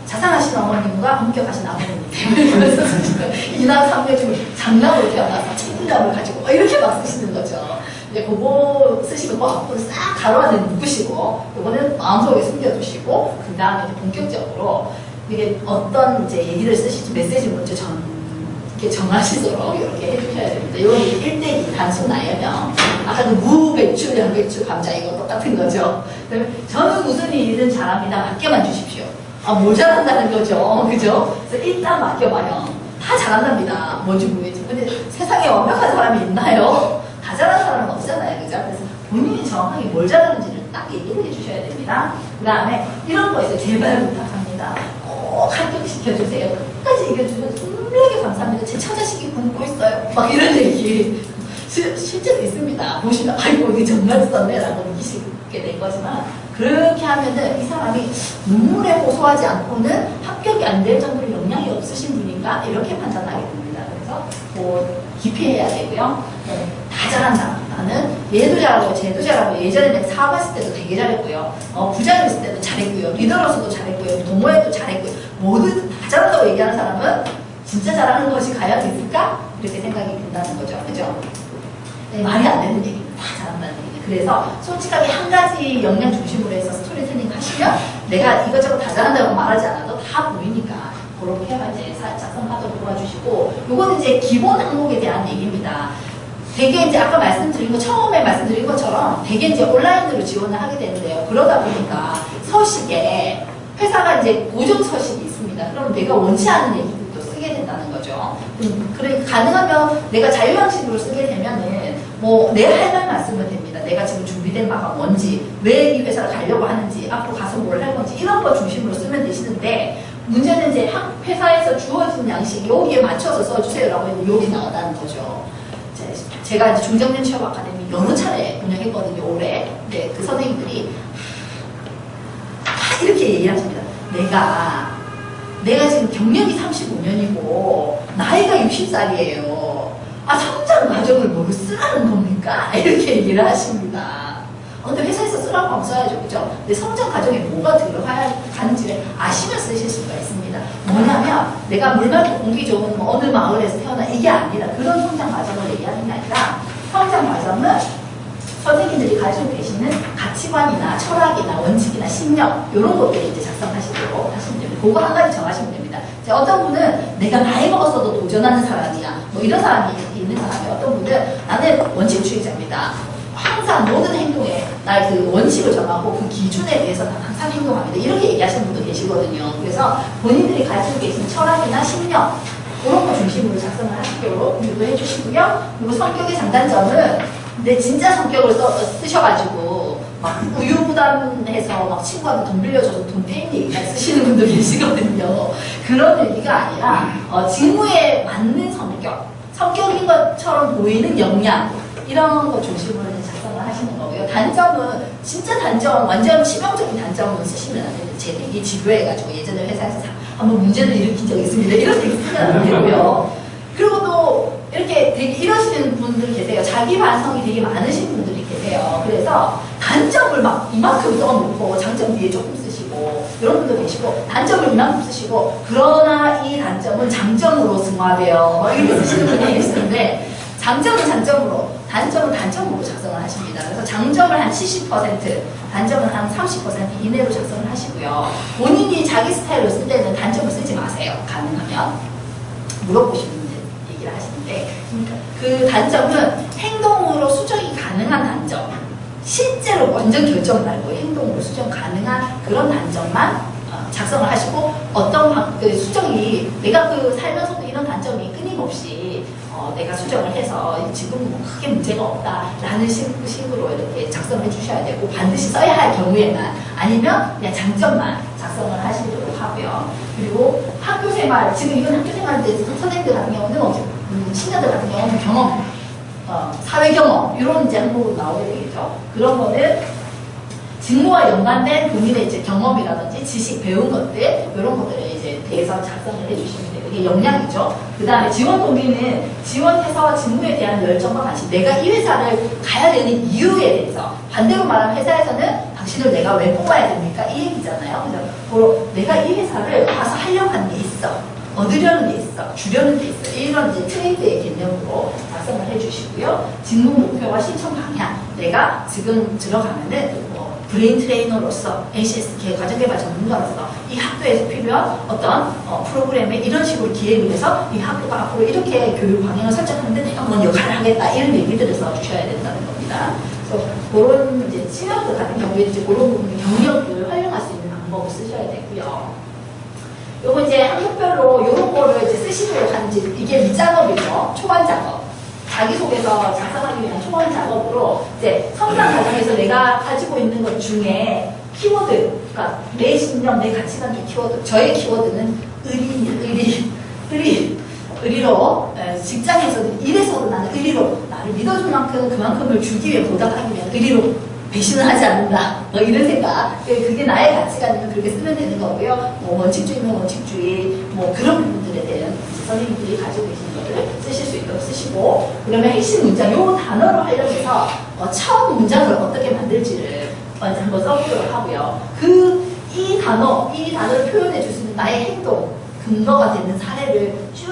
자상하신 어머님과 엄격하신 아버님인데 이남 삼녀 중 장남으로 태어나서 책임감을 가지고 이렇게 막 쓰시는 거죠. 이제 그거 쓰시면 그 앞으로 싹 가로 안에 묶으시고 이거는 마음속에 숨겨두시고 그 다음에 본격적으로 이게 어떤 이제 얘기를 쓰실지 메시지를 먼저 이렇게 정하시도록 이렇게 해주셔야 됩니다. 이건 1대2 단순 나열형. 아까도 무배추, 양배추, 감자 이거 똑같은 거죠. 저는 무슨 일이든 잘합니다. 맡겨만 주십시오. 뭘 잘한다는 거죠. 그죠? 그래서 일단 맡겨봐요. 다 잘한답니다. 뭔지 모르겠지만. 근데 세상에 완벽한 사람이 있나요? 다 잘하는 사람은 없잖아요. 그죠? 그래서 본인이 정확하게 뭘 잘하는지를 딱 얘기를 해주셔야 됩니다. 그 다음에 이런 거 있어요. 제발 부탁합니다. 꼭 합격시켜주세요. 끝까지 이겨주면 분명히 감사합니다. 제 처자식이 굶고 있어요. 막 이런 얘기. 실제로 있습니다. 보시면, 아이고, 이게 정말 썼네. 라고 느끼시게 된 거지만, 그렇게 하면은 이 사람이 눈물에 호소하지 않고는 합격이 안 될 정도로 역량이 없으신 분인가? 이렇게 판단하게 됩니다. 그래서 뭐 깊이 해야 되고요. 네, 다 잘한다. 나는 얘도 잘하고 쟤도 잘하고 예전에 내가 사업했을 때도 되게 잘했고요. 부장님 있을 때도 잘했고요. 리더로서도 잘했고요. 동호회도 잘했고요. 모두 다 잘한다고 얘기하는 사람은 진짜 잘하는 것이 과연 있을까? 이렇게 생각이 든다는 거죠. 그죠? 네, 말이 안 되는 얘기는 다 잘한다는 얘기죠. 그래서 솔직하게 한 가지 역량 중심으로 해서 스토리텔링 하시면 내가 이것저것 다 잘한다고 말하지 않아도 다 보이니까 그렇게 이제 작성하도록 도와주시고, 요거는 이제 기본 항목에 대한 얘기입니다. 되게 이제 아까 말씀드린 거, 처음에 말씀드린 것처럼 되게 이제 온라인으로 지원을 하게 되는데요. 그러다 보니까 서식에 회사가 이제 고정 서식이 있습니다. 그럼 내가 원치 않은 얘기들도 쓰게 된다는 거죠. 그래, 가능하면 내가 자유형식으로 쓰게 되면은 뭐 내 할 말만 쓰면 됩니다. 내가 지금 준비된 바가 뭔지, 왜 이 회사를 가려고 하는지, 앞으로 가서 뭘 할 건지, 이런 거 중심으로 쓰면 되시는데, 문제는 이제 회사에서 주어진 양식 여기에 맞춰서 써주세요라고 해도 여기 나온다는 거죠. 제가 이제 중정년 취업 아카데미 여러 차례 운영했거든요, 올해. 근데 그 선생님들이 이렇게 얘기하십니다. 내가 지금 경력이 35년이고 나이가 60살이에요. 성장 과정을 뭘 쓰라는 겁니까? 이렇게 얘기를 하십니다. 근데 회사에서 쓰라고 하면 써야죠, 그죠? 근데 성장 과정에 뭐가 들어가야 하는지를 아시면 쓰실 수가 있습니다. 뭐냐면 내가 물 맑고 공기 좋은 어느 마을에서 태어나 이게 아니라, 그런 성장 과정을 얘기하는 게 아니라, 성장 과정은 선생님들이 가지고 계시는 가치관이나 철학이나 원칙이나 신념, 이런 것들을 이제 작성하시도록 하시면 됩니다. 그거 한 가지 정하시면 됩니다. 어떤 분은 내가 나이 먹었어도 도전하는 사람이야, 뭐 이런 사람이 있는 사람이, 어떤 분은 나는 원칙주의자입니다. 항상 모든 행동에 나의 그 원칙을 정하고 그 기준에 대해서 난 항상 행동합니다. 이렇게 얘기하시는 분도 계시거든요. 그래서 본인들이 가지고 계신 철학이나 신념, 그런 거 중심으로 작성을 하시도록 유도해 주시고요. 그리고 성격의 장단점은 내 진짜 성격을 쓰셔가지고 막 우유부단해서 막 친구한테 돈 빌려줘서 돈 떼인 얘기까지 쓰시는 분도 계시거든요. 그런 얘기가 아니라 직무에 맞는 성격인 것처럼 보이는 역량, 이런 거 중심으로 작성을 하시는 거고요. 단점은 진짜 단점, 완전 치명적인 단점은 쓰시면 안 됩니다. 제 되게 지루해가지고 예전에 회사에서 한번 문제를 일으킨 적이 있습니다. 이런 얘기 쓰면 안 되고요. 그리고 또 이렇게 되게 이러시는 분들 계세요. 자기 반성이 되게 많으신 분들이 계세요. 그래서 단점을 막 이만큼 써놓고 장점 위에 조금 쓰시고, 이런 분도 계시고, 단점을 이만큼 쓰시고, 그러나 이 단점은 장점으로 승화돼요, 이렇게 쓰시는 분이 계시는데, 장점은 장점으로, 단점은 단점으로 작성을 하십니다. 그래서 장점을 한 70%, 단점은 한 30% 이내로 작성을 하시고요. 본인이 자기 스타일로 쓸 때는 단점을 쓰지 마세요. 가능하면. 물어보시면 얘기를 하시는데, 그 단점은 행동으로 수정이 가능한 단점, 실제로 완전 결정 말고 행동으로 수정 가능한 그런 단점만 작성을 하시고, 어떤 수정이, 내가 그 살면서도 이런 단점이 끊임없이 내가 수정을 해서 지금 뭐 크게 문제가 없다라는 식으로 이렇게 작성해 주셔야 되고, 반드시 써야 할 경우에만, 아니면 그냥 장점만 작성을 하시도록 하고요. 그리고 학교생활, 지금 이건 학교생활 때 선생님들 같은 경우는 친구들 같은 경우는 경험, 사회 경험, 이런 이제 항목으로 나오게 되겠죠. 그런 거는 직무와 연관된 본인의 이제 경험이라든지 지식, 배운 것들, 이런 것들을 이제 대해서 작성을 해주시면 돼요. 이게 역량이죠. 그 다음에 지원 동기는 지원해서 직무에 대한 열정과 관심, 내가 이 회사를 가야 되는 이유에 대해서, 반대로 말하면 회사에서는 당신을 내가 왜 뽑아야 됩니까? 이 얘기잖아요. 그래서 내가 이 회사를 가서 하려고 하는 게 있어, 얻으려는 게 있어, 주려는 게 있어, 이런 이제 트레이드의 개념으로 작성을 해주시고요. 직무 목표와 신청 방향, 내가 지금 들어가면은 브레인 트레이너로서, ACS 과정개발 전문가로서 이 학교에서 필요한 어떤 프로그램에 이런 식으로 기획을 해서 이 학교가 앞으로 이렇게 교육 방향을 설정하는데 내가 뭔 역할을 하겠다, 이런 얘기들을 써주셔야 된다는 겁니다. 그래서 그런 이제 친형들 같은 경우에 이제 그런 부분 경력을 활용할 수 있는 방법을 쓰셔야 되고요. 요거 이제 학력별로 요런 거를 이제 쓰시도록 하는지, 이게 밑작업이죠. 초반 작업. 자기소개서 작성하기 위한 초반 작업으로 이제 성장 과정에서 내가 가지고 있는 것 중에 키워드, 그러니까 내 신념, 내 가치관 중 키워드, 저의 키워드는 의리로, 직장에서도, 일에서도 나는 의리로, 나를 믿어줄 만큼 그만큼을 주기 위해 보답하기 위한 의리로 배신을 하지 않는다. 뭐 이런 생각. 그게 나의 가치관이면 그렇게 쓰면 되는 거고요. 뭐 원칙주의면 원칙주의, 뭐 그런 부분들에 대한 선생님들이 가지고 계신 거를 쓰실 수 있도록 쓰시고, 그러면 핵심 문장, 요 단어로 활용해서 처음 문장을 어떻게 만들지를 먼저 한번 써보도록 하고요. 이 단어를 표현해 줄 수 있는 나의 행동, 근거가 되는 사례를 쭉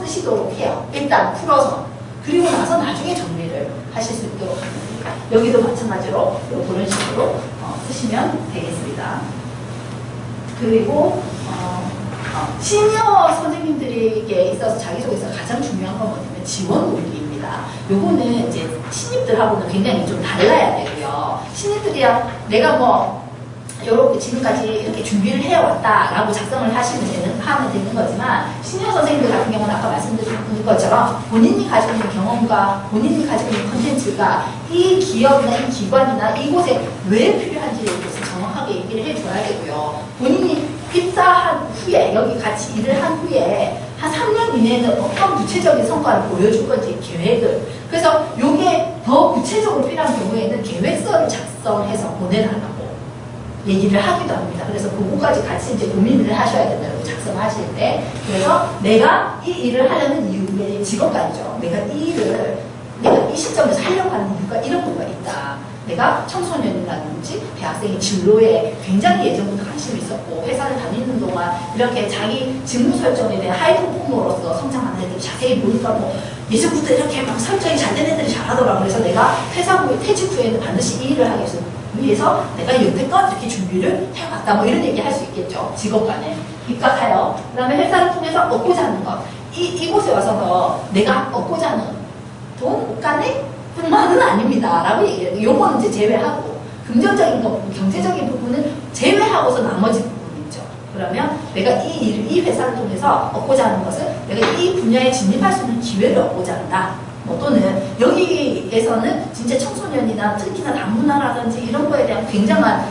쓰시도록 해요. 일단 풀어서. 그리고 나서 나중에 정리를 하실 수 있도록 합니다. 여기도 마찬가지로 그런 식으로 쓰시면 되겠습니다. 그리고 시니어 선생님들에게 있어서 자기소개서 가장 중요한 건 뭐냐면 지원 동기입니다. 요거는 이제 신입들하고는 굉장히 좀 달라야 되고요. 신입들이야 내가 뭐 요렇게 지금까지 이렇게 준비를 해왔다라고 작성을 하면 되는 거지만, 시니어 선생님들 같은 경우는 아까 말씀드린 것처럼 본인이 가지고 있는 경험과 본인이 가지고 있는 컨텐츠가 이 기업이나 이 기관이나 이곳에 왜 필요한지에 대해서 정확하게 얘기를 해줘야 되고요. 본인이 입사한 후에, 여기 같이 일을 한 후에 한 3년 이내에는 어떤 구체적인 성과를 보여줄 건지 계획을. 그래서 이게 더 구체적으로 필요한 경우에는 계획서를 작성해서 보내달라고 얘기를 하기도 합니다. 그래서 그거까지 같이 이제 고민을 하셔야 된다고 작성하실 때. 그래서 내가 이 일을 하려는 이유가 직업관이죠. 내가 이 시점에서 하려고 하는 이유가 이런 거가 있다. 내가 청소년이라든지 대학생의 진로에 굉장히 예전부터 관심이 있었고, 회사를 다니는 동안 이렇게 자기 직무 설정에 대한 하이 퍼포머로서 성장하는 애들이 자세히 보니까 뭐 예전부터 이렇게 막 설정이 잘 된 애들이 잘하더라고요. 그래서 내가 퇴직 후에는 반드시 이 일을 하기 위해서 내가 여태껏 이렇게 준비를 해왔다. 뭐 이런 얘기 할 수 있겠죠. 직업간에 입각하여. 그 다음에 회사를 통해서 얻고자 하는 것. 이곳에 와서 내가 얻고자 하는 돈, 옷간에 뿐만은 아닙니다. 라고 얘기해요. 요거는 이제 제외하고, 긍정적인 것, 경제적인 부분은 제외하고서 나머지 부분이 있죠. 그러면 내가 이 회사를 통해서 얻고자 하는 것은 내가 이 분야에 진입할 수 있는 기회를 얻고자 한다. 뭐 또는 여기에서는 진짜 청소년이나 특히나 다문화라든지 이런 거에 대한 굉장한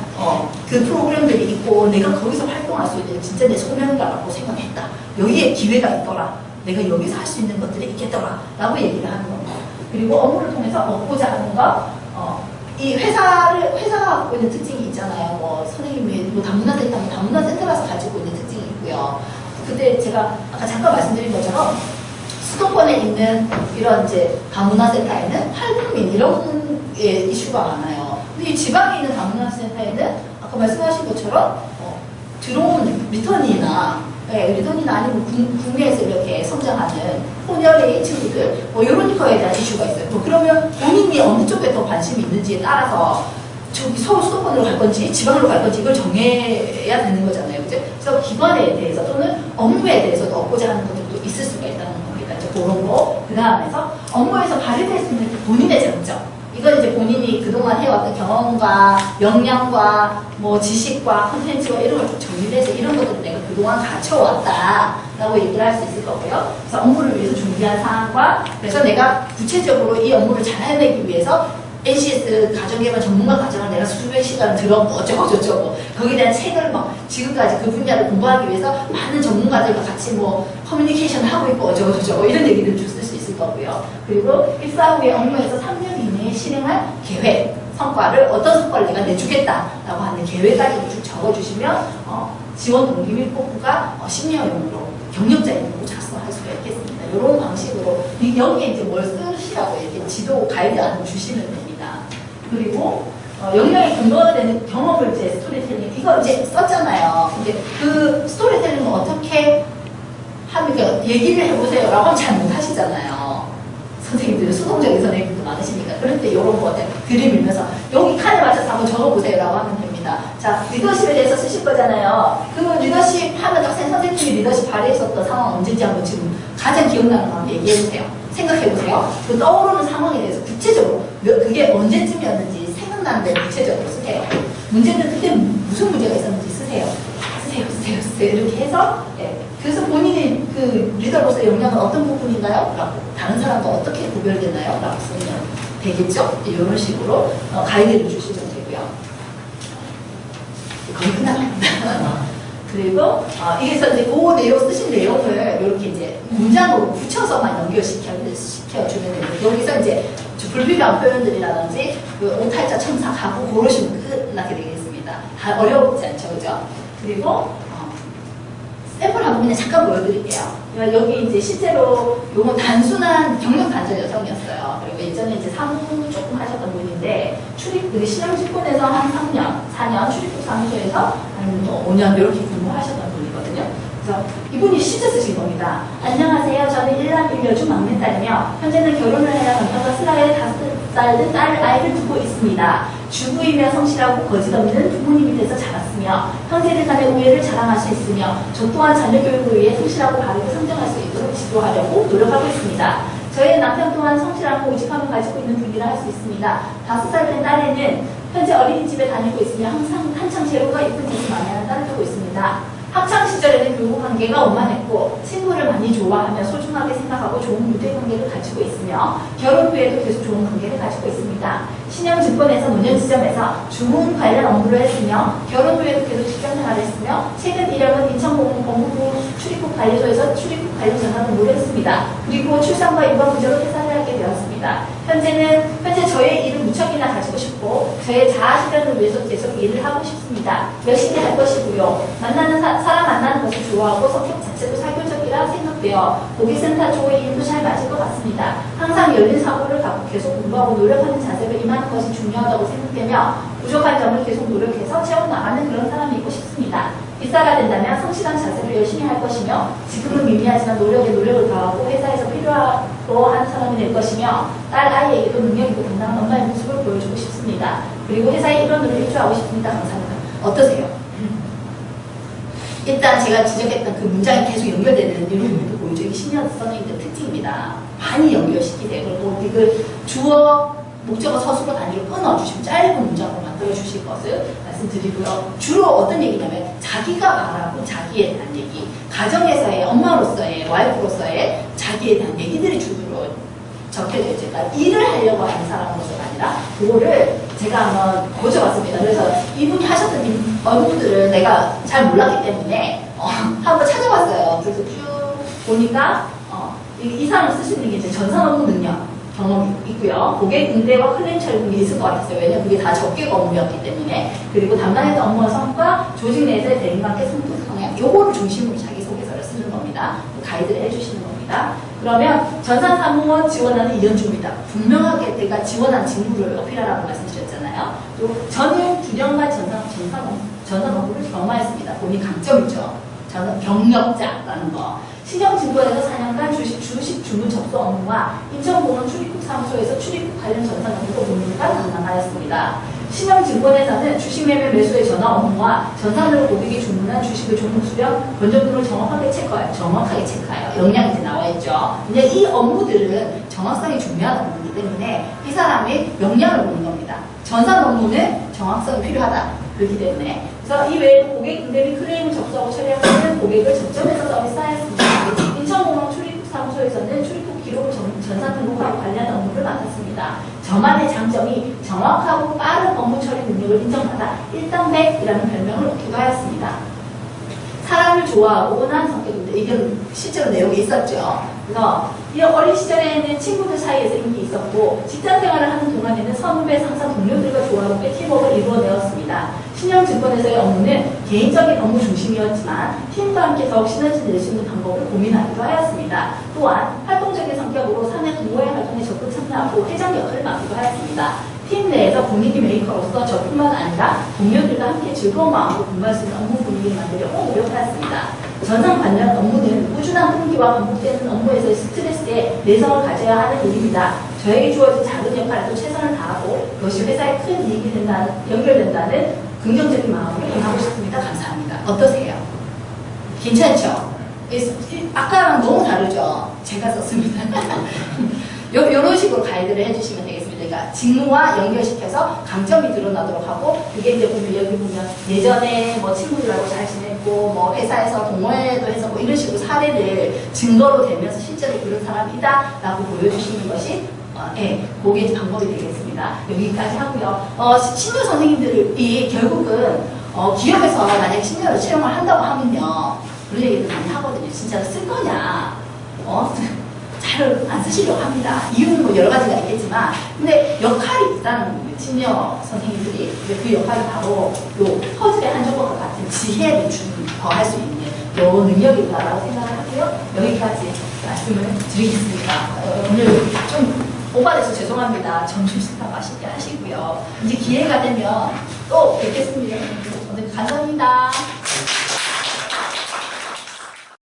그 프로그램들이 있고, 내가 거기서 활동할 수 있는 진짜 내 소명이라고 생각했다. 여기에 기회가 있더라. 내가 여기서 할 수 있는 것들이 있겠더라. 라고 얘기를 하는 겁니다. 그리고 업무를 통해서 얻고자 하는 것, 이 회사가 갖고 있는 특징이 있잖아요. 뭐 선생님이 뭐 다문화센터면 다문화센터라서 가지고 있는 특징이 있고요. 그때 제가 아까 잠깐 말씀드린 것처럼 수도권에 있는 이런 이제 다문화센터에는 탈북민 이런 이슈가 많아요. 근데 이 지방에 있는 다문화센터에는 아까 말씀하신 것처럼 들어온 리턴이나 아니면 국내에서 이렇게 성장하는 혼혈의 친구들 뭐 이런 거에 대한 이슈가 있어요. 그러면 본인이 어느 쪽에 더 관심이 있는지에 따라서 저기 서울 수도권으로 갈 건지 지방으로 갈 건지 이걸 정해야 되는 거잖아요. 그죠? 그래서 기관에 대해서 또는 업무에 대해서도 얻고자 하는 것들도 있을 수가 있다는 겁니다. 이제 그런 거. 그 다음에서 업무에서 발휘될 수 있는 본인의 장점. 이건 이제 본인이 그동안 해왔던 경험과 역량과 뭐 지식과 컨텐츠와 이런 걸 좀 정리해서 이런 것들을 내가 그동안 갖춰왔다 라고 얘기를 할 수 있을 거고요. 그래서 업무를 위해서 준비한 사항과, 그래서 내가 구체적으로 이 업무를 잘 해내기 위해서 NCS 가정개발 전문가 과정을 내가 수백 시간을 들었고 어쩌고 거기에 대한 책을 막 지금까지 그 분야를 공부하기 위해서 많은 전문가들과 같이 뭐 커뮤니케이션을 하고 있고 어쩌고 이런 얘기를 줄 수 있을 거고요. 그리고 입사 후에 업무에서 3년 이내에 실행할 계획, 성과를 어떤 성과를 내가 내주겠다라고 하는 계획까지 쭉 적어주시면 지원 동기 및 포부가 시니어용으로 경력자용으로 작성할 수가 있겠습니다. 이런 방식으로 여기에 이제 뭘 쓰시라고 이렇게 지도 가이드안을 주시면 됩니다. 그리고 역량의 근거가 되는 경험을 이제 스토리텔링 이거 이제 썼잖아요. 근데 그 스토리텔링은 어떻게 하면 얘기를 해보세요라고 하면 잘 못하시잖아요. 선생님들은 수동적인 선생님들도 많으시니까. 그럴 때 이런 거 들이밀면서 여기 칸에 맞춰서 한번 적어보세요라고 하면 됩니다. 자, 리더십에 대해서 쓰실 거잖아요. 그 리더십 하면 학생 선생님이 리더십 발휘했었던 상황 언제인지 한번 지금 가장 기억나는 거 한번 얘기해보세요. 생각해보세요. 그 떠오르는 상황에 대해서 구체적으로 그게 언제쯤이었는지 생각나는 데 구체적으로 쓰세요. 문제는 그때 무슨 문제가 있었는지 쓰세요. 쓰세요. 이렇게 해서 그래서 본인의 그 리더로서 역량은 어떤 부분인가요? 라고 다른 사람과 어떻게 구별되나요? 라고 쓰면 되겠죠? 이런 식으로 가이드를 주시면 되고요. 거의 끝나갑니다. 그리고 여기서 이제 그 내용 쓰신 내용을 이렇게 이제 문장으로 붙여서만 연결시켜주면 됩니다. 여기서 이제 불필요한 표현들이라든지 그 오탈자 첨삭하고 고르시면 끝나게 되겠습니다. 다 어렵지 않죠, 그죠? 그리고 샘플 한번 그냥 잠깐 보여드릴게요. 여기 이제 실제로 요건 단순한 경력 단절 여성이었어요. 그리고 예전에 이제 사무 조금 하셨던 분인데 신영직군에서 한 3년, 4년 출입국 사무소에서 한 5년 이렇게 근무하셨던 분이거든요. 그래서 이분이 시제 쓰신 겁니다. 안녕하세요. 저는 1남 1여주 막내딸이며 현재는 결혼을 해야 남편과 슬라에 5살 된 딸 아이를 두고 있습니다. 주부이며 성실하고 거짓없는 부모님이 돼서 자랐으며 형제들 간의 우애를 자랑할 수 있으며 저 또한 자녀 교육을 위해 성실하고 바르게 성장할 수 있도록 지도하려고 노력하고 있습니다. 저희 남편 또한 성실하고 우직함을 가지고 있는 분이라 할 수 있습니다. 5살 된 딸에는 현재 어린이집에 다니고 있으며 항상 한창 재료가 예쁜 짓을 많이 하는 딸을 두고 있습니다. 학창 시절에는 교우 관계가 원만했고 친구를 많이 좋아하며 소중하게 생각하고 좋은 유대 관계를 가지고 있으며 결혼 후에도 계속 좋은 관계를 가지고 있습니다. 신영증권에서 노년 지점에서 주문 관련 업무를 했으며 결혼 후에도 계속 직장 생활을 했으며 최근 이력은 인천공무부 출입국 관리소에서 출입국 관리 전담 업무를 했습니다. 그리고 출산과 육아 문제로 퇴사를 하게 되었습니다. 현재 저의 일을 무척이나 가지고 싶고 저의 자아 실현을 위해서 계속 일을 하고 싶습니다. 열심히 할 것이고요. 사람 만나는 것을 좋아하고 성격 자체도 사교적이라 생각되어 고객센터 쪽의 일도 잘 맞을 것 같습니다. 항상 열린 사고를 갖고 계속 공부하고 노력하는 자세로 임하는 것이 중요하다고 생각되며 부족한 점을 계속 노력해서 채워나가는 그런 사람이고 싶습니다. 입사가 된다면 성실한 자세로 열심히 할 것이며 지금은 미미하지만 노력에 노력을 더하고 회사에서 필요하고 하는 사람이 될 것이며 딸 아이에게도 능력 있고 당당한 엄마의 모습을 보여주고 싶습니다. 그리고 회사의 일원으로 일조하고 싶습니다. 감사합니다. 어떠세요? 일단 제가 지적했던 그 문장이 계속 연결되는 이런 부분도 보이죠. 이게 신년 선생님들 특징입니다. 많이 연결시키되 그리고 이걸 주어 목적어 서술어 단위로 끊어주시면 짧은 문장으로 만들어주실 것을 말씀드리고요. 주로 어떤 얘기냐면 자기가 말하고 자기에 대한 얘기, 가정에서의 엄마로서의 와이프로서의 자기에 대한 얘기들이 주로 적혀져 있죠. 그러니까 일을 하려고 하는 사람으로서가 아니라 그거를 제가 한번 고쳐봤습니다. 그래서 이분이 하셨던 이 업무들을 내가 잘 몰랐기 때문에 한번 찾아봤어요. 그래서 쭉 보니까 이 사람을 쓰시는 게 이제 전산 업무 능력 경험이 있고요. 고객 응대와 클레임 처리가 있을 것 같았어요. 왜냐면 그게 다 접객 업무였기 때문에. 그리고 담당했던 업무와 성과, 조직 내에서의 대인관계 성품 성향, 요거를 중심으로 자기소개서를 쓰는 겁니다. 가이드를 해주시는 겁니다. 그러면 전산사무원 지원하는 이연주입니다. 분명하게 내가 지원한 직무를 어필하라고 말씀드렸잖아요. 또 저는 9년간 전산 업무를 경험하였습니다. 본인 강점이죠. 저는 경력자라는 거. 신영증권에서 4년간 주식 주문 접수 업무와 인천공항 출입국 사무소에서 출입국 관련 전산 업무도 5년간 담당하였습니다. 신영증권에서는 주식 매매 매수의 전화 업무와 전산으로 고객이 주문한 주식의 종목 수량, 변동률을 정확하게 체크하여 역량이 이제 나와 있죠. 근데 이 업무들은 정확성이 중요한 업무이기 때문에 이 사람의 역량을 보는 겁니다. 전산 업무는 정확성이 필요하다. 그렇기 때문에 그래서 이 외에도 고객 응대 및 클레임을 접수하고 처리하는 고객을 접점에서 서비스하였습니다. 인천공항 출입국 사무소에서는 출입국 기록을 전산 등록하고 관리하는 업무를 맡았습니다. 저만의 장점이 정확하고 빠른 업무 처리 능력을 인정받아 1.100이라는 별명을 얻기도 하였습니다. 사람을 좋아하고 온화한 성격인데 이건 실제로 내용이 있었죠. 그래서 이 어린 시절에는 친구들 사이에서 인기 있었고 직장 생활을 하는 동안에는 선후배, 상사, 동료들과 조화롭게 팀워크를 이루어내었습니다. 신영증권에서의 업무는 개인적인 업무 중심이었지만 팀과 함께 더욱 시너지를 낼 수 있는 방법을 고민하기도 하였습니다. 또한 활동적인 성격으로 사내 동호회 활동에 적극 참여하고 회장 역할을 맡기도 하였습니다. 팀 내에서 분위기 메이커로서 저뿐만 아니라 동료들과 함께 즐거운 마음으로 공부할 수 있는 업무 분위기를 만들려고 노력하였습니다. 전산 관련 업무는 꾸준한 분위기와 반복되는 업무에서의 스트레스에 내성을 가져야 하는 일입니다. 저에게 주어진 작은 역할에도 최선을 다하고 그것이 회사에 큰 이익이 연결된다는 긍정적인 마음으로 임하고 싶습니다. 감사합니다. 어떠세요? 괜찮죠? 아까랑 너무 다르죠? 제가 썼습니다. 이런 식으로 가이드를 해주시면 되겠습니다. 그러니까 직무와 연결시켜서 강점이 드러나도록 하고 그게 이제 보면 여기 보면 예전에 뭐 친구들하고 잘 지냈고 뭐 회사에서 동호회도 해서 뭐 이런 식으로 사례를 증거로 대면서 실제로 그런 사람이다 라고 보여주시는 것이 그게 이제 방법이 되겠습니다. 여기까지 하고요. 신규 선생님들이 결국은 기업에서 만약에 신규를 채용을 한다고 하면요 그런 얘기를 많이 하거든요. 진짜 쓸 거냐? 잘 안 쓰시려고 합니다. 이유는 뭐 여러 가지가 있겠지만, 근데 역할이 있다는 시니어 선생님들이 그 역할이 바로 요 퍼즐의 한 조각과 같은 지혜를 더할 수 있는 요 능력이다라고 생각을 하고요. 여기까지 말씀을 드리겠습니다. 오늘 좀 오버돼서 죄송합니다. 점심식사 맛있게 하시고요. 이제 기회가 되면 또 뵙겠습니다. 오늘 감사합니다.